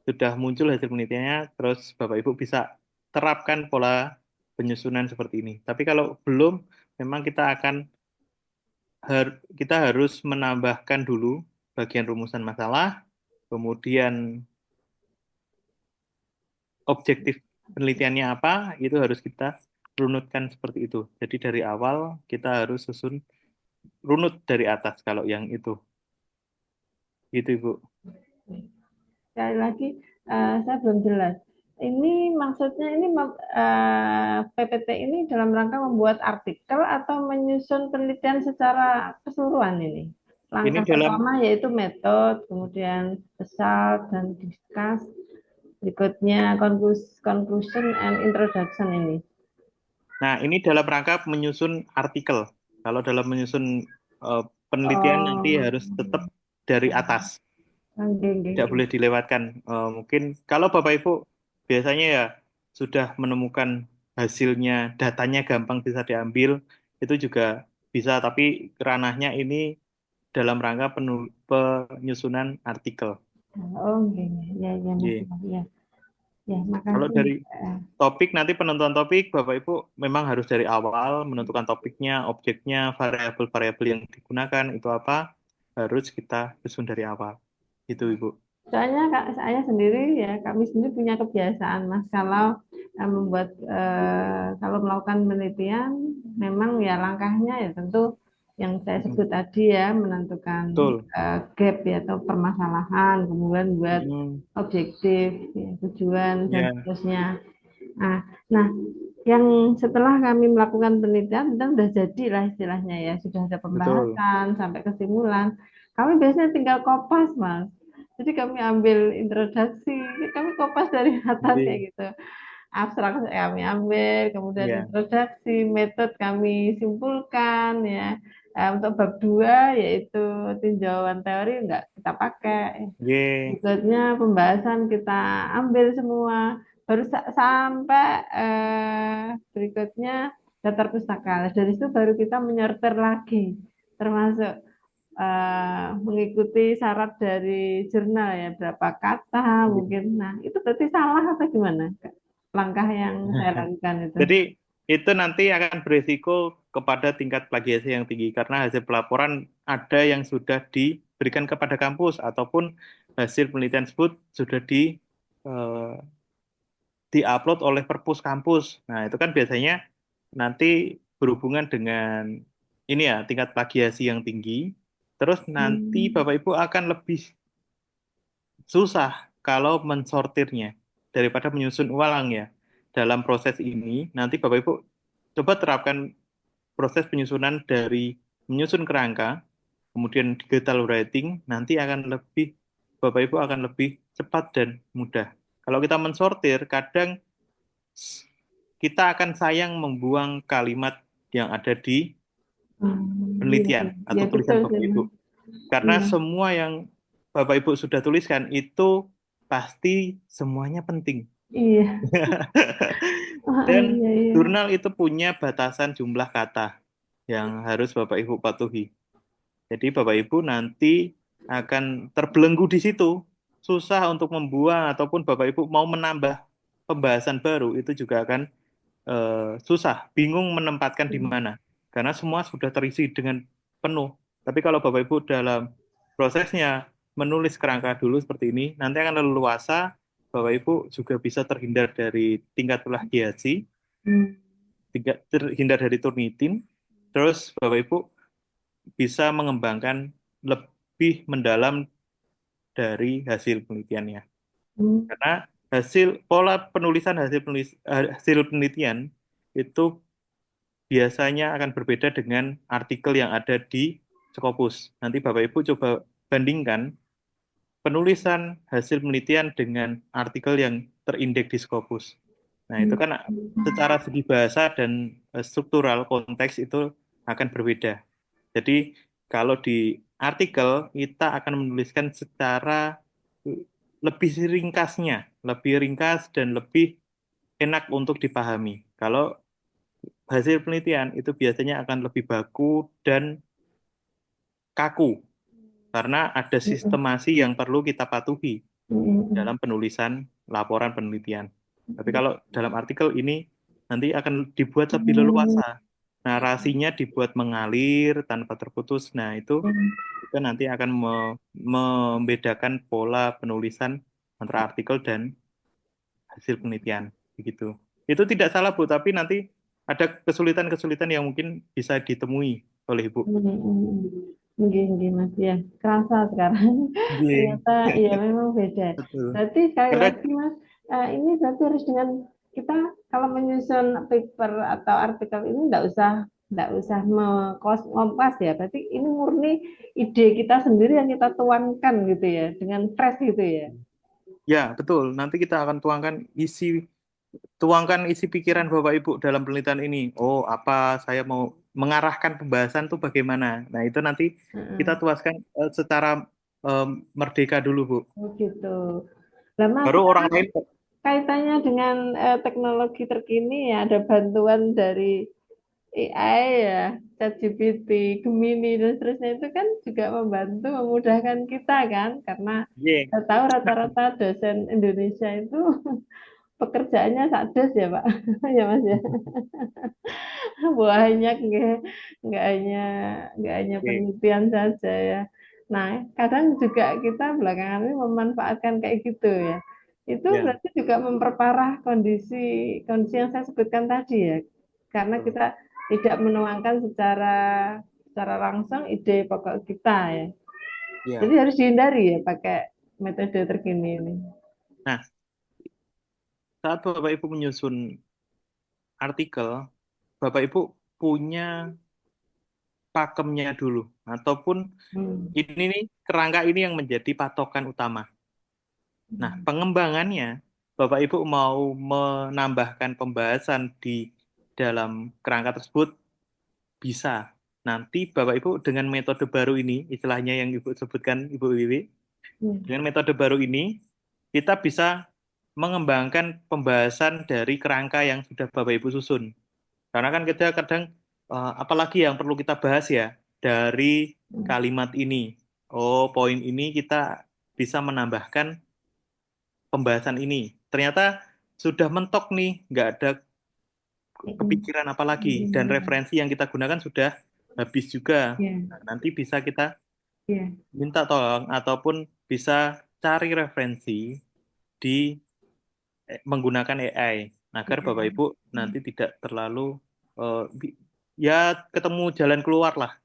sudah muncul hasil penelitiannya, terus Bapak Ibu bisa terapkan pola penyusunan seperti ini. Tapi kalau belum, memang kita harus menambahkan dulu bagian rumusan masalah, kemudian objektif penelitiannya apa, itu harus kita runutkan seperti itu. Jadi dari awal kita harus susun runut dari atas kalau yang itu. Gitu, Ibu. Sekali lagi, saya belum jelas. Ini maksudnya ini PPT ini dalam rangka membuat artikel atau menyusun penelitian secara keseluruhan ini? Langkah pertama yaitu metode, kemudian result dan discuss, berikutnya conclusion and introduction ini. Nah, ini dalam rangka menyusun artikel. Kalau dalam menyusun penelitian nanti harus tetap dari atas. Tidak boleh dilewatkan. Mungkin kalau Bapak Ibu biasanya ya sudah menemukan hasilnya, datanya gampang bisa diambil, itu juga bisa, tapi ranahnya ini dalam rangka penyusunan artikel. Oh, ya. Ya, makasih. Kalau dari topik, nanti penentuan topik, Bapak Ibu memang harus dari awal menentukan topiknya, objeknya, variabel-variabel yang digunakan, itu apa, harus kita susun dari awal. Itu, Ibu. Soalnya saya sendiri ya, kami sendiri punya kebiasaan, Mas, kalau membuat kalau melakukan penelitian, memang ya langkahnya ya tentu yang saya sebut tadi ya, menentukan gap ya atau permasalahan, kemudian buat objektif, ya, tujuan dan seterusnya. Nah, yang setelah kami melakukan penelitian, kita sudah jadilah istilahnya ya, sudah ada pembahasan sampai kesimpulan. Kami biasanya tinggal kopas, Mas. Jadi kami ambil introduksi, kami kopas dari atas kayak gitu. Abstrak kami ambil, kemudian introduksi, metode kami simpulkan ya. Untuk bab 2 yaitu tinjauan teori enggak kita pakai. Berikutnya pembahasan kita ambil semua. baru sampai berikutnya daftar pustaka. Dari situ baru kita menyortir lagi, termasuk mengikuti syarat dari jurnal ya, berapa kata mungkin. Nah, itu berarti salah atau gimana? Langkah yang saya lakukan itu. Jadi itu nanti akan berisiko kepada tingkat plagiasi yang tinggi karena hasil pelaporan ada yang sudah diberikan kepada kampus ataupun hasil penelitian tersebut sudah diupload oleh perpus kampus. Nah, itu kan biasanya nanti berhubungan dengan ini ya, tingkat plagiasi yang tinggi. Terus nanti Bapak Ibu akan lebih susah kalau mensortirnya daripada menyusun ulang ya. Dalam proses ini, nanti Bapak Ibu coba terapkan proses penyusunan dari menyusun kerangka, kemudian digital writing, nanti akan lebih, Bapak Ibu akan lebih cepat dan mudah. Kalau kita mensortir, kadang kita akan sayang membuang kalimat yang ada di penelitian atau Ya, tulisan betul Bapak sih, Ibu. Mas. Karena Iya. semua yang Bapak Ibu sudah tuliskan itu pasti semuanya penting. Iya. Dan Iya, iya. jurnal itu punya batasan jumlah kata yang harus Bapak Ibu patuhi. Jadi Bapak Ibu nanti akan terbelenggu di situ. Susah untuk membuang ataupun Bapak Ibu mau menambah pembahasan baru itu juga akan susah, bingung menempatkan di mana. Karena semua sudah terisi dengan penuh. Tapi kalau Bapak Ibu dalam prosesnya menulis kerangka dulu seperti ini, nanti akan leluasa, Bapak Ibu juga bisa terhindar dari tingkat plagiasi, terhindar dari Turnitin, terus Bapak Ibu bisa mengembangkan lebih mendalam dari hasil penelitiannya. Karena pola penulisan hasil penelitian itu biasanya akan berbeda dengan artikel yang ada di Scopus. Nanti Bapak Ibu coba bandingkan penulisan hasil penelitian dengan artikel yang terindeks di Scopus. Nah, itu kan secara segi bahasa dan struktural konteks itu akan berbeda. Jadi, kalau di artikel kita akan menuliskan secara lebih lebih ringkas dan lebih enak untuk dipahami. Kalau hasil penelitian itu biasanya akan lebih baku dan kaku karena ada sistemasi yang perlu kita patuhi dalam penulisan laporan penelitian. Tapi kalau dalam artikel ini nanti akan dibuat lebih leluasa. Narasinya dibuat mengalir tanpa terputus. Nah, itu nanti akan membedakan pola penulisan antara artikel dan hasil penelitian. Begitu. Itu tidak salah, Bu, tapi nanti ada kesulitan-kesulitan yang mungkin bisa ditemui oleh Ibu. Nggih, Mas, ya. Kerasa sekarang. Ternyata ya memang beda. Betul. Berarti sekali lagi, Mas, ini berarti harus dengan kita kalau menyusun paper atau artikel ini enggak usah ngompas ya. Berarti ini murni ide kita sendiri yang kita tuangkan gitu ya, dengan fresh gitu ya. Ya, betul. Nanti kita akan tuangkan isi pikiran Bapak Ibu dalam penelitian ini. Oh, apa saya mau mengarahkan pembahasan tuh bagaimana? Nah, itu nanti kita tuaskan secara merdeka dulu, Bu. Oh, gitu. Lah, Mas, Baru orang lain kaitannya dengan teknologi terkini ya, ada bantuan dari AI ya, ChatGPT, Gemini dan seterusnya itu kan juga membantu memudahkan kita kan, karena saya tahu rata-rata dosen Indonesia itu pekerjaannya sadis ya Pak, ya Mas ya. Banyak nggak hanya penelitian saja ya. Nah, kadang juga kita belakangan ini memanfaatkan kayak gitu ya. Itu berarti juga memperparah kondisi yang saya sebutkan tadi ya. Karena kita tidak menuangkan secara langsung ide pokok kita ya. Jadi harus dihindari ya pakai metode terkini ini. Nah, saat Bapak Ibu menyusun artikel, Bapak Ibu punya pakemnya dulu, ataupun ini nih kerangka ini yang menjadi patokan utama. Nah, pengembangannya, Bapak Ibu mau menambahkan pembahasan di dalam kerangka tersebut, bisa. Nanti Bapak Ibu dengan metode baru ini, istilahnya yang Ibu sebutkan, Ibu Wiwi, dengan metode baru ini, kita bisa mengembangkan pembahasan dari kerangka yang sudah Bapak Ibu susun. Karena kan kita kadang apalagi yang perlu kita bahas ya dari kalimat ini. Oh, poin ini kita bisa menambahkan pembahasan ini. Ternyata sudah mentok nih, nggak ada kepikiran apa lagi dan referensi yang kita gunakan sudah habis juga. Ya, Nah, nanti bisa kita ya. minta tolong ataupun bisa cari referensi di menggunakan AI agar Bapak Ibu nanti tidak terlalu ya ketemu jalan keluar lah,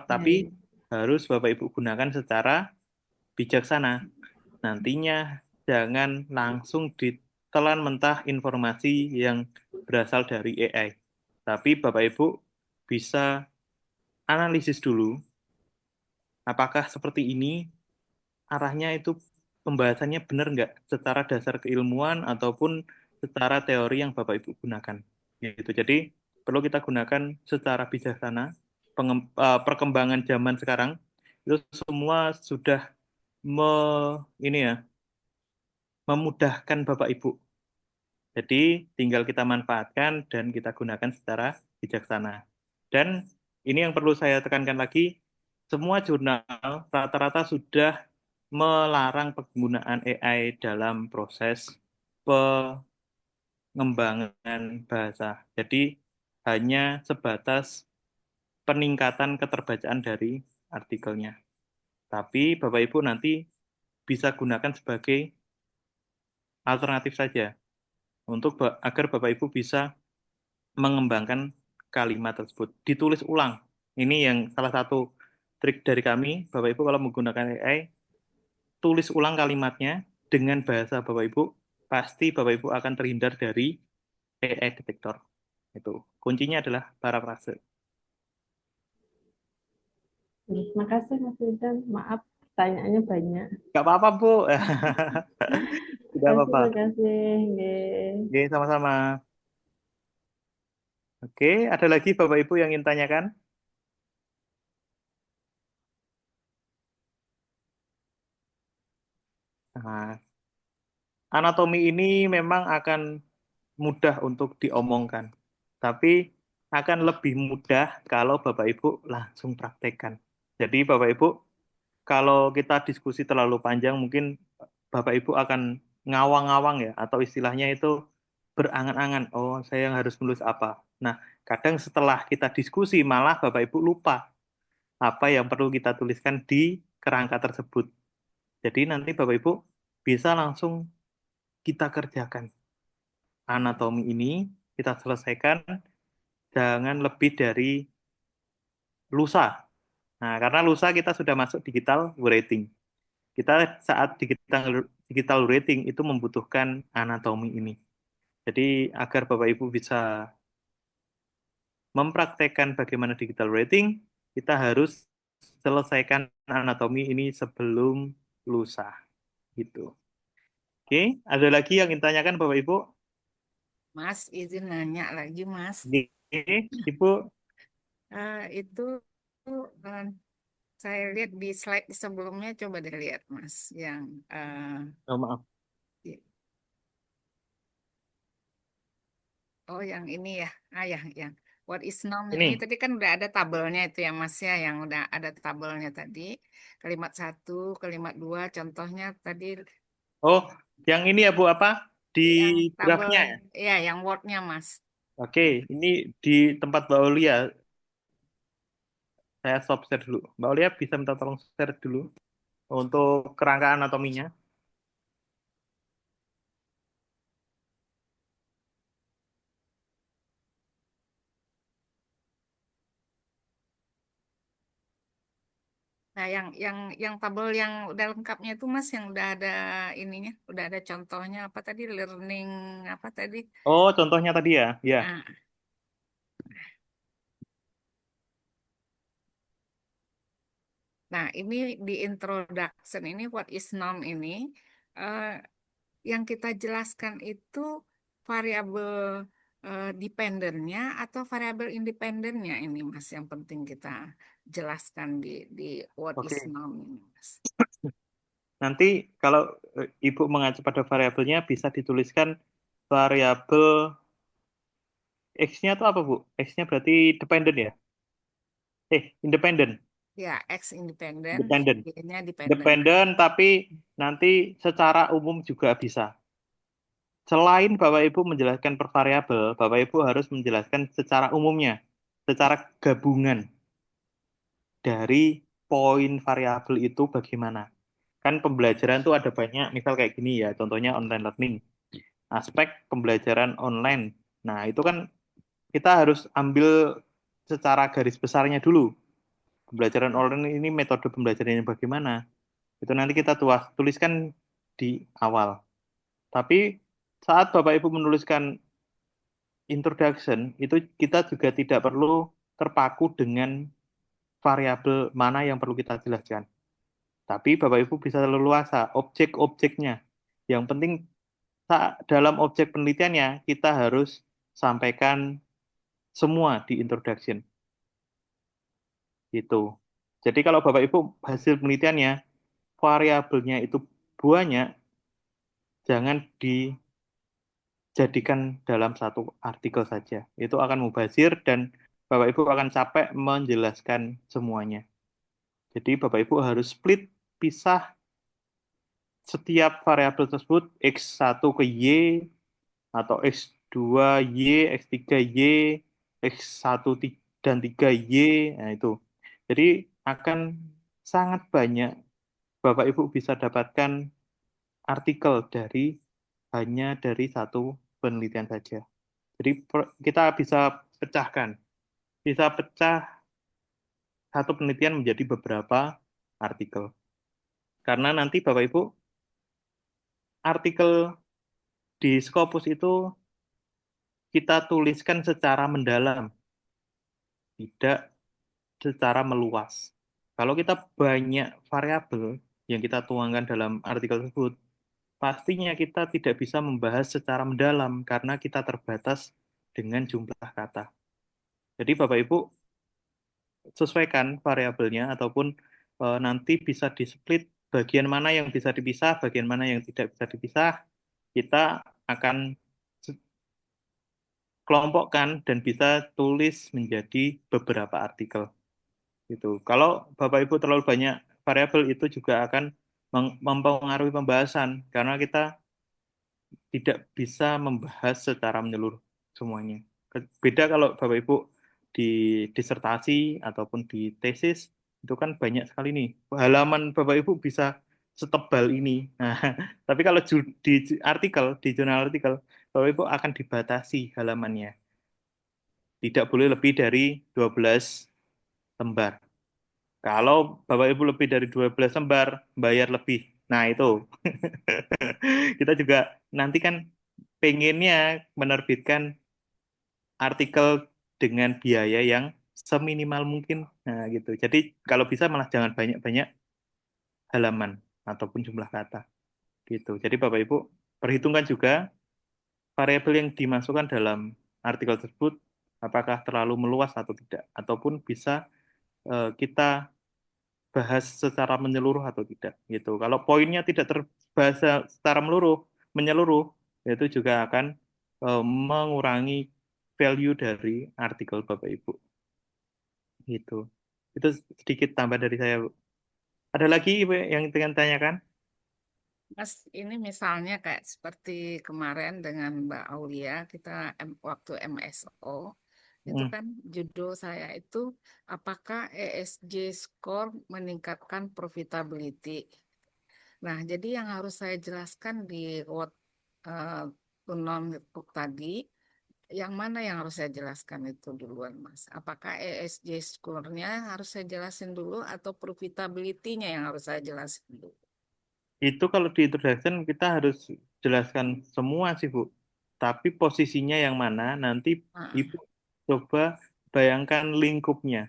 tapi harus Bapak Ibu gunakan secara bijaksana. Nantinya jangan langsung ditelan mentah informasi yang berasal dari AI. Tapi Bapak Ibu bisa analisis dulu apakah seperti ini arahnya itu pembahasannya benar nggak secara dasar keilmuan ataupun secara teori yang Bapak Ibu gunakan. Gitu. Jadi perlu kita gunakan secara bijaksana. Perkembangan zaman sekarang itu semua sudah ini ya memudahkan Bapak Ibu. Jadi tinggal kita manfaatkan dan kita gunakan secara bijaksana. Dan ini yang perlu saya tekankan lagi, semua jurnal rata-rata sudah melarang penggunaan AI dalam proses pengembangan bahasa. Jadi hanya sebatas peningkatan keterbacaan dari artikelnya. Tapi Bapak Ibu nanti bisa gunakan sebagai alternatif saja untuk agar Bapak Ibu bisa mengembangkan kalimat tersebut. Ditulis ulang. Ini yang salah satu trik dari kami, Bapak Ibu kalau menggunakan AI, tulis ulang kalimatnya dengan bahasa Bapak Ibu, pasti Bapak Ibu akan terhindar dari AI detektor. Itu. Kuncinya adalah parafrase. Terima kasih Mas Wildan. Maaf, pertanyaannya banyak. Gak apa-apa, Bu. Tidak apa-apa. Terima kasih. Nggih. Oke, sama-sama. Oke, ada lagi Bapak Ibu yang ingin tanyakan? Nah, anatomi ini memang akan mudah untuk diomongkan, tapi akan lebih mudah kalau Bapak Ibu langsung praktekkan. Jadi Bapak Ibu, kalau kita diskusi terlalu panjang, mungkin Bapak Ibu akan ngawang-ngawang ya, atau istilahnya itu berangan-angan, oh saya harus menulis apa. Nah, kadang setelah kita diskusi, malah Bapak Ibu lupa apa yang perlu kita tuliskan di kerangka tersebut. Jadi nanti Bapak Ibu bisa langsung kita kerjakan anatomi ini, kita selesaikan jangan lebih dari lusa. Nah, karena lusa kita sudah masuk digital writing. Kita saat digital writing itu membutuhkan anatomi ini. Jadi agar Bapak Ibu bisa mempraktekkan bagaimana digital writing, kita harus selesaikan anatomi ini sebelum lusa. Gitu. Oke, ada lagi yang ingin tanyakan Bapak Ibu? Mas, izin nanya lagi, Mas. Oke, Ibu. Itu saya lihat di slide sebelumnya, coba dilihat, Mas, yang Oh, maaf. oh yang ini ya, yang what is noun Ini. ini tadi kan udah ada tabelnya itu ya, Mas ya, yang udah ada tabelnya tadi, kalimat 1, kalimat 2, contohnya tadi. Oh, yang ini ya Bu, apa? Di Yang draftnya tabel, ya? ya, yang wordnya, Mas. Oke, ini di tempat Mbak Olia. Saya stop share dulu. Mbak Olia bisa minta tolong share dulu untuk kerangka anatominya. Nah, yang tabel yang udah lengkapnya itu, Mas, yang udah ada ininya, udah ada contohnya apa tadi, learning apa tadi? Oh, contohnya tadi ya? Ya. Nah, nah, ini di introduction ini what is noun ini eh, yang kita jelaskan itu variabel dependennya atau variabel independennya ini, Mas, yang penting kita jelaskan di what is Oke. noun ini, Mas. nanti kalau Ibu mengacu pada variabelnya bisa dituliskan variabel X-nya itu apa, Bu? X-nya berarti dependent ya? Independent. Ya, X independen, Independent. Y-nya dependen. Dependent, tapi nanti secara umum juga bisa. Selain Bapak Ibu menjelaskan per variabel, Bapak Ibu harus menjelaskan secara umumnya, secara gabungan dari poin variabel itu bagaimana. Kan pembelajaran tuh ada banyak, misal kayak gini ya, contohnya online learning. Aspek pembelajaran online. Nah, itu kan kita harus ambil secara garis besarnya dulu. Pembelajaran online ini metode pembelajarannya bagaimana. Itu nanti kita tuliskan di awal. Tapi saat Bapak Ibu menuliskan introduction, itu kita juga tidak perlu terpaku dengan variabel mana yang perlu kita jelaskan. Tapi Bapak Ibu bisa leluasa objek-objeknya. Yang penting dalam objek penelitiannya kita harus sampaikan semua di introduction. Gitu. Jadi kalau Bapak Ibu hasil penelitiannya variabelnya itu banyak, jangan dijadikan dalam satu artikel saja. Itu akan mubazir dan Bapak Ibu akan capek menjelaskan semuanya. Jadi Bapak Ibu harus split, pisah setiap variabel tersebut X1 ke Y, atau X2Y, X3Y, X1 dan 3Y. Nah itu. Jadi akan sangat banyak Bapak Ibu bisa dapatkan artikel hanya dari satu penelitian saja. Jadi kita bisa pecah satu penelitian menjadi beberapa artikel. Karena nanti Bapak Ibu artikel di Scopus itu kita tuliskan secara mendalam, tidak secara meluas. Kalau kita banyak variabel yang kita tuangkan dalam artikel tersebut, pastinya kita tidak bisa membahas secara mendalam karena kita terbatas dengan jumlah kata. Jadi Bapak Ibu sesuaikan variabelnya ataupun nanti bisa di-split bagian mana yang bisa dipisah, bagian mana yang tidak bisa dipisah. Kita akan kelompokkan dan bisa tulis menjadi beberapa artikel. Gitu. Kalau Bapak Ibu terlalu banyak variabel itu juga akan mempengaruhi pembahasan karena kita tidak bisa membahas secara menyeluruh semuanya. Beda kalau Bapak Ibu di disertasi ataupun di tesis itu kan banyak sekali nih. Halaman Bapak Ibu bisa setebal ini. Nah, tapi kalau di artikel, di jurnal artikel, Bapak Ibu akan dibatasi halamannya. Tidak boleh lebih dari 12 lembar. Kalau Bapak Ibu lebih dari 12 lembar, bayar lebih. Nah, itu. Kita juga nanti kan pengennya menerbitkan artikel dengan biaya yang seminimal mungkin. Nah, gitu. Jadi kalau bisa malah jangan banyak-banyak halaman ataupun jumlah kata. Gitu. Jadi Bapak Ibu perhitungkan juga variabel yang dimasukkan dalam artikel tersebut apakah terlalu meluas atau tidak ataupun bisa kita bahas secara menyeluruh atau tidak gitu. Kalau poinnya tidak terbahas secara menyeluruh itu juga akan mengurangi value dari artikel Bapak Ibu. Gitu. Itu sedikit tambah dari saya, Bu. Ada lagi Ibu yang ingin tanyakan? Mas, ini misalnya kayak seperti kemarin dengan Mbak Aulia, kita waktu MSO, itu kan judul saya itu apakah ESG score meningkatkan profitability. Nah, jadi yang harus saya jelaskan di Word tadi, yang mana yang harus saya jelaskan itu duluan, Mas? Apakah ESG score-nya harus saya jelasin dulu atau profitability-nya yang harus saya jelasin dulu? Itu kalau di introduction kita harus jelaskan semua sih, Bu. Tapi posisinya yang mana nanti Ibu coba bayangkan lingkupnya.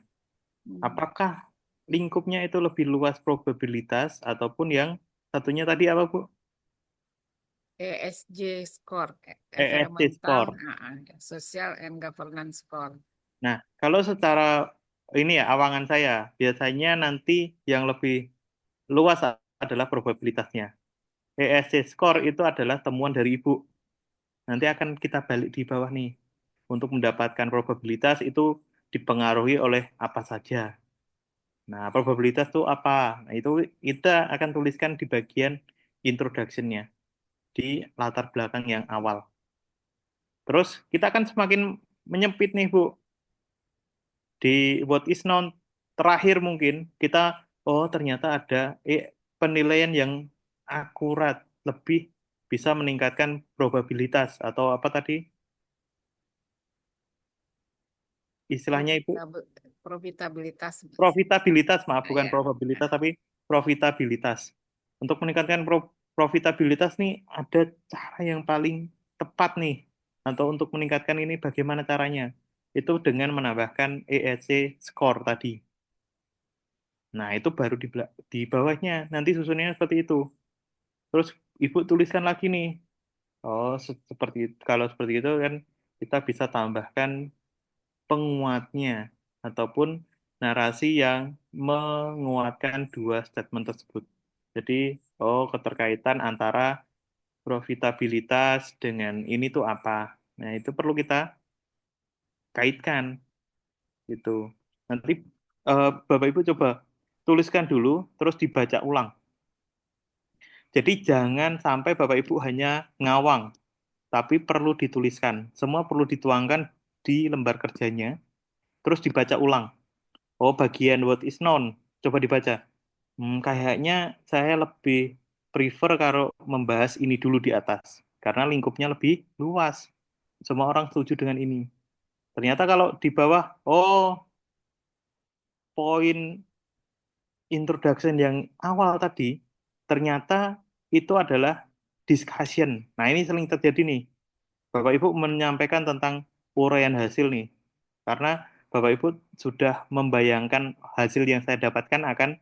Apakah lingkupnya itu lebih luas probabilitas ataupun yang satunya tadi apa, Bu? ESG score, ESG environmental, score. social and governance score. Nah, kalau secara ini ya awangan saya, biasanya nanti yang lebih luas adalah probabilitasnya. ESC score itu adalah temuan dari Ibu. Nanti akan kita balik di bawah nih. Untuk mendapatkan probabilitas itu dipengaruhi oleh apa saja. Nah, probabilitas itu apa? Nah, itu kita akan tuliskan di bagian introduction-nya, di latar belakang yang awal. Terus kita akan semakin menyempit nih, Bu. Di what is known terakhir mungkin kita, oh ternyata ada penilaian yang akurat, lebih bisa meningkatkan probabilitas atau apa tadi istilahnya Ibu? Profitabilitas. Profitabilitas, maaf, Nah, bukan ya. probabilitas, tapi profitabilitas. Untuk meningkatkan profitabilitas nih, ada cara yang paling tepat nih. Atau untuk meningkatkan ini bagaimana caranya? Itu dengan menambahkan ESC score tadi. Nah, itu baru di bawahnya. Nanti susunannya seperti itu. Terus Ibu tuliskan lagi nih. Oh, kalau seperti itu kan kita bisa tambahkan penguatnya ataupun narasi yang menguatkan dua statement tersebut. Jadi, keterkaitan antara profitabilitas dengan ini tuh apa? Nah, itu perlu kita kaitkan gitu. Nanti Bapak Ibu coba tuliskan dulu terus dibaca ulang. Jadi jangan sampai Bapak Ibu hanya ngawang, tapi perlu dituliskan. Semua perlu dituangkan di lembar kerjanya, terus dibaca ulang. Oh, bagian what is known. Coba dibaca. Kayaknya saya lebih prefer kalau membahas ini dulu di atas. Karena lingkupnya lebih luas. Semua orang setuju dengan ini. Ternyata kalau di bawah, poin introduction yang awal tadi, ternyata itu adalah discussion. Nah, ini sering terjadi nih. Bapak Ibu menyampaikan tentang uraian hasil nih. Karena Bapak Ibu sudah membayangkan hasil yang saya dapatkan akan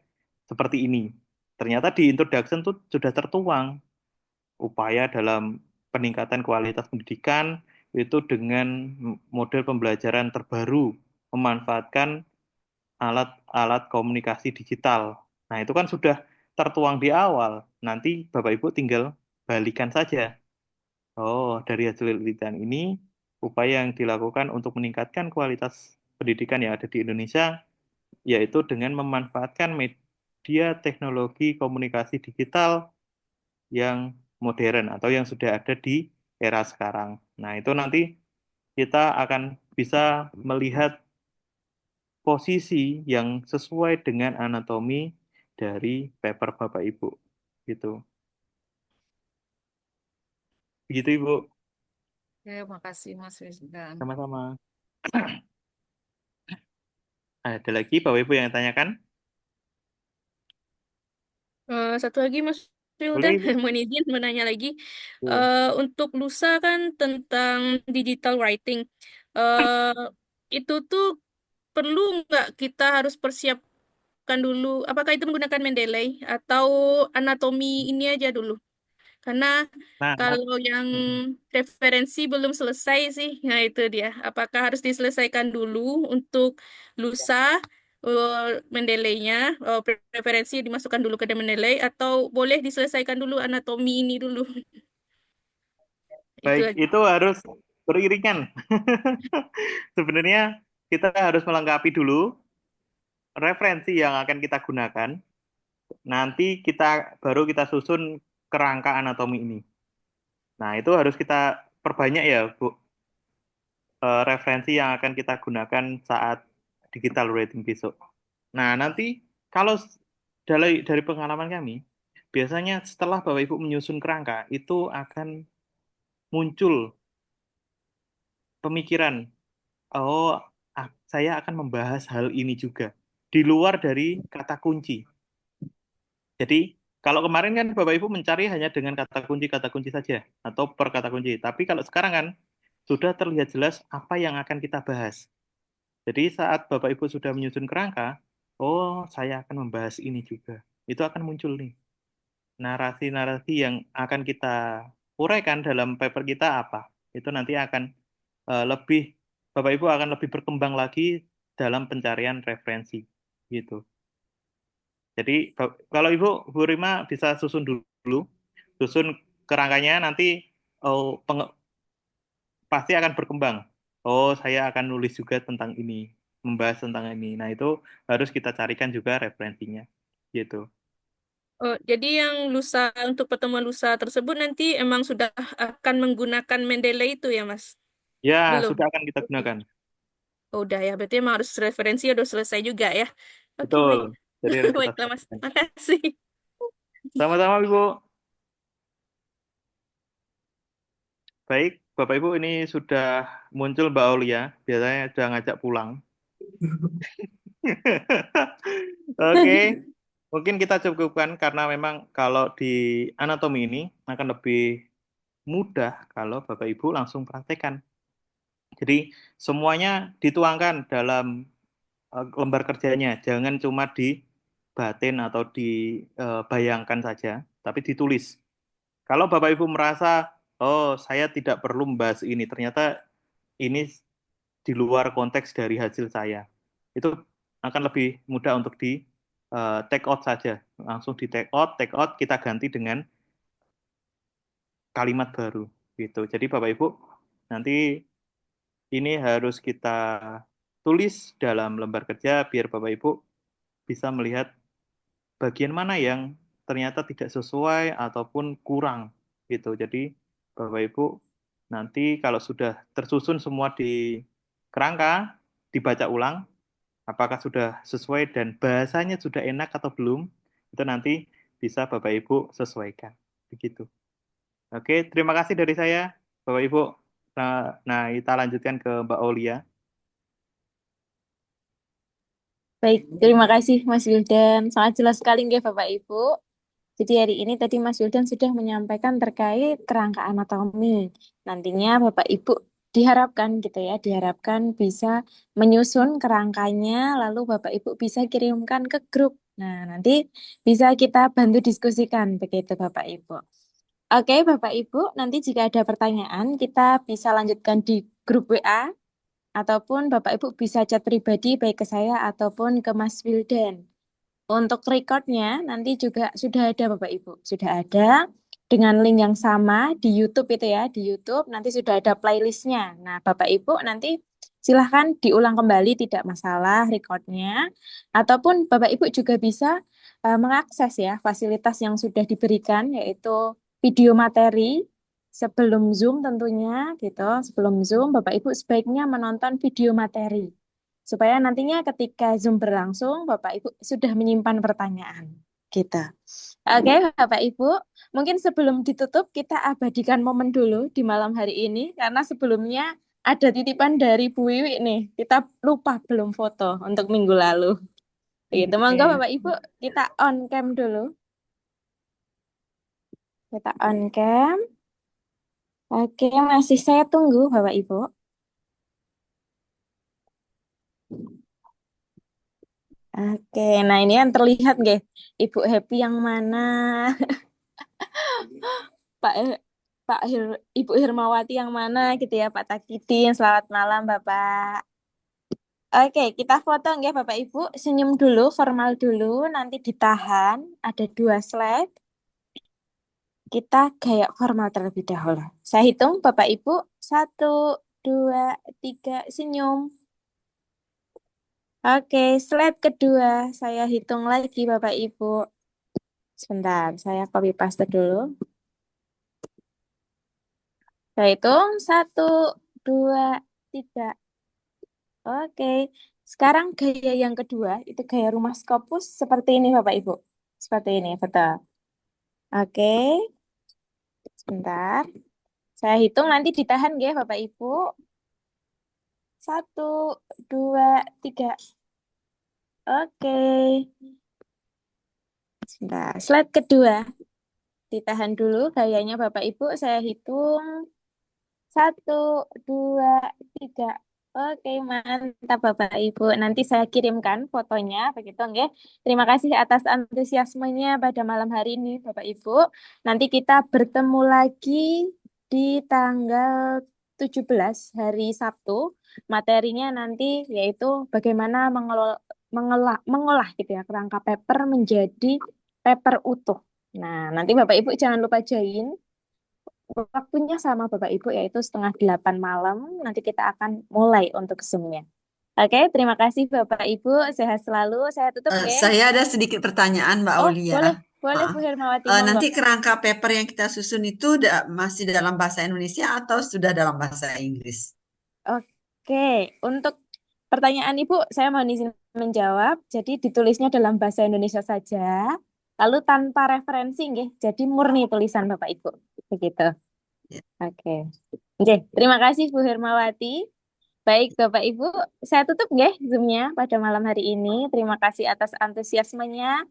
seperti ini. Ternyata di introduction tuh sudah tertuang upaya dalam peningkatan kualitas pendidikan itu dengan model pembelajaran terbaru, memanfaatkan alat-alat komunikasi digital. Nah, itu kan sudah tertuang di awal. Nanti Bapak Ibu tinggal balikan saja. Oh, dari hasil penelitian ini, upaya yang dilakukan untuk meningkatkan kualitas pendidikan yang ada di Indonesia, yaitu dengan memanfaatkan media teknologi komunikasi digital yang modern atau yang sudah ada di era sekarang. Nah, itu nanti kita akan bisa melihat posisi yang sesuai dengan anatomi dari paper Bapak Ibu. Gitu. Begitu, Ibu. Ya, makasih Mas Wisdan. Sama-sama. Ada lagi Bapak Ibu yang tanyakan? Satu lagi Mas Boleh, Wildan, Ibu. mohon izin menanya lagi. Iya. Untuk lusa kan tentang digital writing. Eh, itu tuh perlu nggak kita harus persiapkan dulu? Apakah itu menggunakan Mendeley atau anatomi ini aja dulu? Karena Nah, kalau yang referensi belum selesai sih, nah itu dia. Apakah harus diselesaikan dulu untuk lusa Mendeley-nya, referensi dimasukkan dulu ke Mendeley, atau boleh diselesaikan dulu anatomi ini dulu? Itu baik, aja. itu harus beriringan. Sebenarnya kita harus melengkapi dulu referensi yang akan kita gunakan. Nanti baru kita susun kerangka anatomi ini. Nah, itu harus kita perbanyak ya, Bu. Referensi yang akan kita gunakan saat digital writing besok. Nah, nanti kalau dari pengalaman kami, biasanya setelah Bapak Ibu menyusun kerangka, itu akan muncul pemikiran, oh, saya akan membahas hal ini juga, di luar dari kata kunci. Jadi, kalau kemarin kan Bapak Ibu mencari hanya dengan kata kunci saja, atau per kata kunci. Tapi kalau sekarang kan, sudah terlihat jelas apa yang akan kita bahas. Jadi saat Bapak Ibu sudah menyusun kerangka, oh saya akan membahas ini juga. Itu akan muncul nih. Narasi-narasi yang akan kita uraikan dalam paper kita apa. Itu nanti akan Bapak Ibu akan lebih berkembang lagi dalam pencarian referensi. Gitu. Jadi kalau Ibu, Bu Rima bisa susun dulu, susun kerangkanya nanti pasti akan berkembang. Oh, saya akan nulis juga tentang ini, membahas tentang ini. Nah, itu harus kita carikan juga referensinya. Gitu. Oh, jadi yang lusa untuk pertemuan lusa tersebut nanti emang sudah akan menggunakan Mendeley itu ya, Mas? Ya, Belum. sudah akan kita gunakan. Oh, udah ya, berarti emang harus referensi udah selesai juga ya. Oke, Betul. baik. Jadi harus kita Baiklah, Mas. selesaikan. Makasih. Sama-sama, Ibu. Baik, Bapak Ibu, ini sudah muncul Mbak Aulia. Biasanya sudah ngajak pulang. Oke, mungkin kita cukupkan karena memang kalau di anatomi ini akan lebih mudah kalau Bapak Ibu langsung praktekkan. Jadi semuanya dituangkan dalam lembar kerjanya, jangan cuma dibatin atau dibayangkan saja, tapi ditulis. Kalau Bapak Ibu merasa, oh saya tidak perlu membahas ini, ternyata ini di luar konteks dari hasil saya, itu akan lebih mudah untuk di take out saja, langsung di take out, kita ganti dengan kalimat baru, gitu. Jadi Bapak Ibu nanti ini harus kita tulis dalam lembar kerja biar Bapak Ibu bisa melihat bagian mana yang ternyata tidak sesuai ataupun kurang gitu. Jadi Bapak Ibu nanti kalau sudah tersusun semua di kerangka, dibaca ulang apakah sudah sesuai dan bahasanya sudah enak atau belum, itu nanti bisa Bapak Ibu sesuaikan. Begitu. Oke, terima kasih dari saya Bapak Ibu. Nah, kita lanjutkan ke Mbak Aulia. Baik, terima kasih Mas Wildan. Sangat jelas sekali nggih Bapak Ibu. Jadi hari ini tadi Mas Wildan sudah menyampaikan terkait kerangka anatomi. Nantinya Bapak Ibu diharapkan gitu ya, diharapkan bisa menyusun kerangkanya, lalu Bapak Ibu bisa kirimkan ke grup. Nah, nanti bisa kita bantu diskusikan begitu Bapak Ibu. Oke, Bapak Ibu, nanti jika ada pertanyaan, kita bisa lanjutkan di grup WA, ataupun Bapak Ibu bisa chat pribadi baik ke saya ataupun ke Mas Wildan. Untuk recordnya nanti juga sudah ada Bapak Ibu, sudah ada dengan link yang sama di YouTube itu ya, di YouTube nanti sudah ada playlistnya. Nah Bapak Ibu nanti silahkan diulang kembali tidak masalah recordnya, ataupun Bapak Ibu juga bisa mengakses ya fasilitas yang sudah diberikan yaitu video materi sebelum Zoom tentunya gitu. Sebelum Zoom Bapak Ibu sebaiknya menonton video materi supaya nantinya ketika Zoom berlangsung, Bapak Ibu sudah menyimpan pertanyaan. Gitu. Oke, Bapak Ibu, mungkin sebelum ditutup, kita abadikan momen dulu di malam hari ini, karena sebelumnya ada titipan dari Bu Wiwi nih. Kita lupa belum foto untuk minggu lalu. Begitu, monggo Bapak Ibu, kita on cam dulu. Kita on cam. Oke, masih saya tunggu Bapak Ibu. Oke, nah ini yang terlihat nggih, Ibu Happy yang mana? Pak Ibu Hirmawati yang mana gitu ya, Pak Takidin. Selamat malam Bapak. Oke, kita foto nggih Bapak Ibu. Senyum dulu, formal dulu, nanti ditahan. Ada 2 slide. Kita gaya formal terlebih dahulu. Saya hitung Bapak Ibu. 1, 2, 3, senyum. Oke, slide kedua. Saya hitung lagi Bapak Ibu. Sebentar, saya copy paste dulu. Saya hitung 1, 2, 3. Oke, sekarang gaya yang kedua, itu gaya rumah Scopus seperti ini Bapak Ibu. Seperti ini, betul. Oke, sebentar. Saya hitung nanti ditahan ya Bapak Ibu. 1, 2, 3. Oke. Sebentar, slide kedua. Ditahan dulu gayanya Bapak Ibu, saya hitung. 1, 2, 3. Oke, mantap Bapak Ibu. Nanti saya kirimkan fotonya, begitu nggih. Terima kasih atas antusiasmenya pada malam hari ini, Bapak Ibu. Nanti kita bertemu lagi di tanggal 17 hari Sabtu. Materinya nanti yaitu bagaimana mengolah gitu ya kerangka paper menjadi paper utuh. Nah, nanti Bapak Ibu jangan lupa join. Waktunya sama Bapak Ibu yaitu 7:30 malam. Nanti kita akan mulai untuk Zoom-nya. Oke, terima kasih Bapak Ibu. Sehat selalu. Saya tutup ya. Saya ada sedikit pertanyaan, Mbak Oh, Aulia. boleh Bu Maaf. Hermawati, monggo. Nanti kerangka paper yang kita susun itu masih dalam bahasa Indonesia atau sudah dalam bahasa Inggris? Oke, untuk pertanyaan Ibu, saya mohon izin menjawab. Jadi ditulisnya dalam bahasa Indonesia saja, lalu tanpa referensi, nggih. Jadi murni tulisan Bapak Ibu, begitu. Ya. Oke, oke. Terima kasih Bu Hermawati. Baik Bapak Ibu, saya tutup nggih Zoom-nya pada malam hari ini. Terima kasih atas antusiasmenya.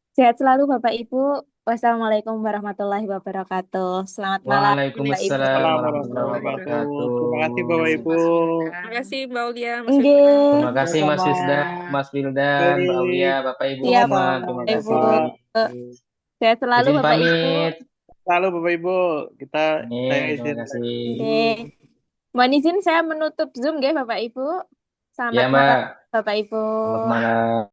Sehat selalu Bapak Ibu. Wassalamualaikum warahmatullahi wabarakatuh. Selamat malam Bapak Ibu. Waalaikumsalam Assalamualaikum warahmatullahi warahmatullahi wabarakatuh. wabarakatuh. Terima kasih Bapak Ibu. Terima kasih Mbak Aulia, Mas Nggih. Wildan. Terima kasih Mas Sama-sama. Wisda, Mas Wildan, Mbak Aulia, Baik. Bapak Ibu Siap semua. Sama-sama. Terima Bapak Ibu. kasih. Sehat selalu Izin Bapak Ibu. pamit. Selalu Bapak Ibu. Saya Terima izin. kasih. Oke. Mohon izin saya menutup Zoom nggih Bapak Ibu. Ya, Selamat malam Mbak. Bapak Ibu. Selamat malam.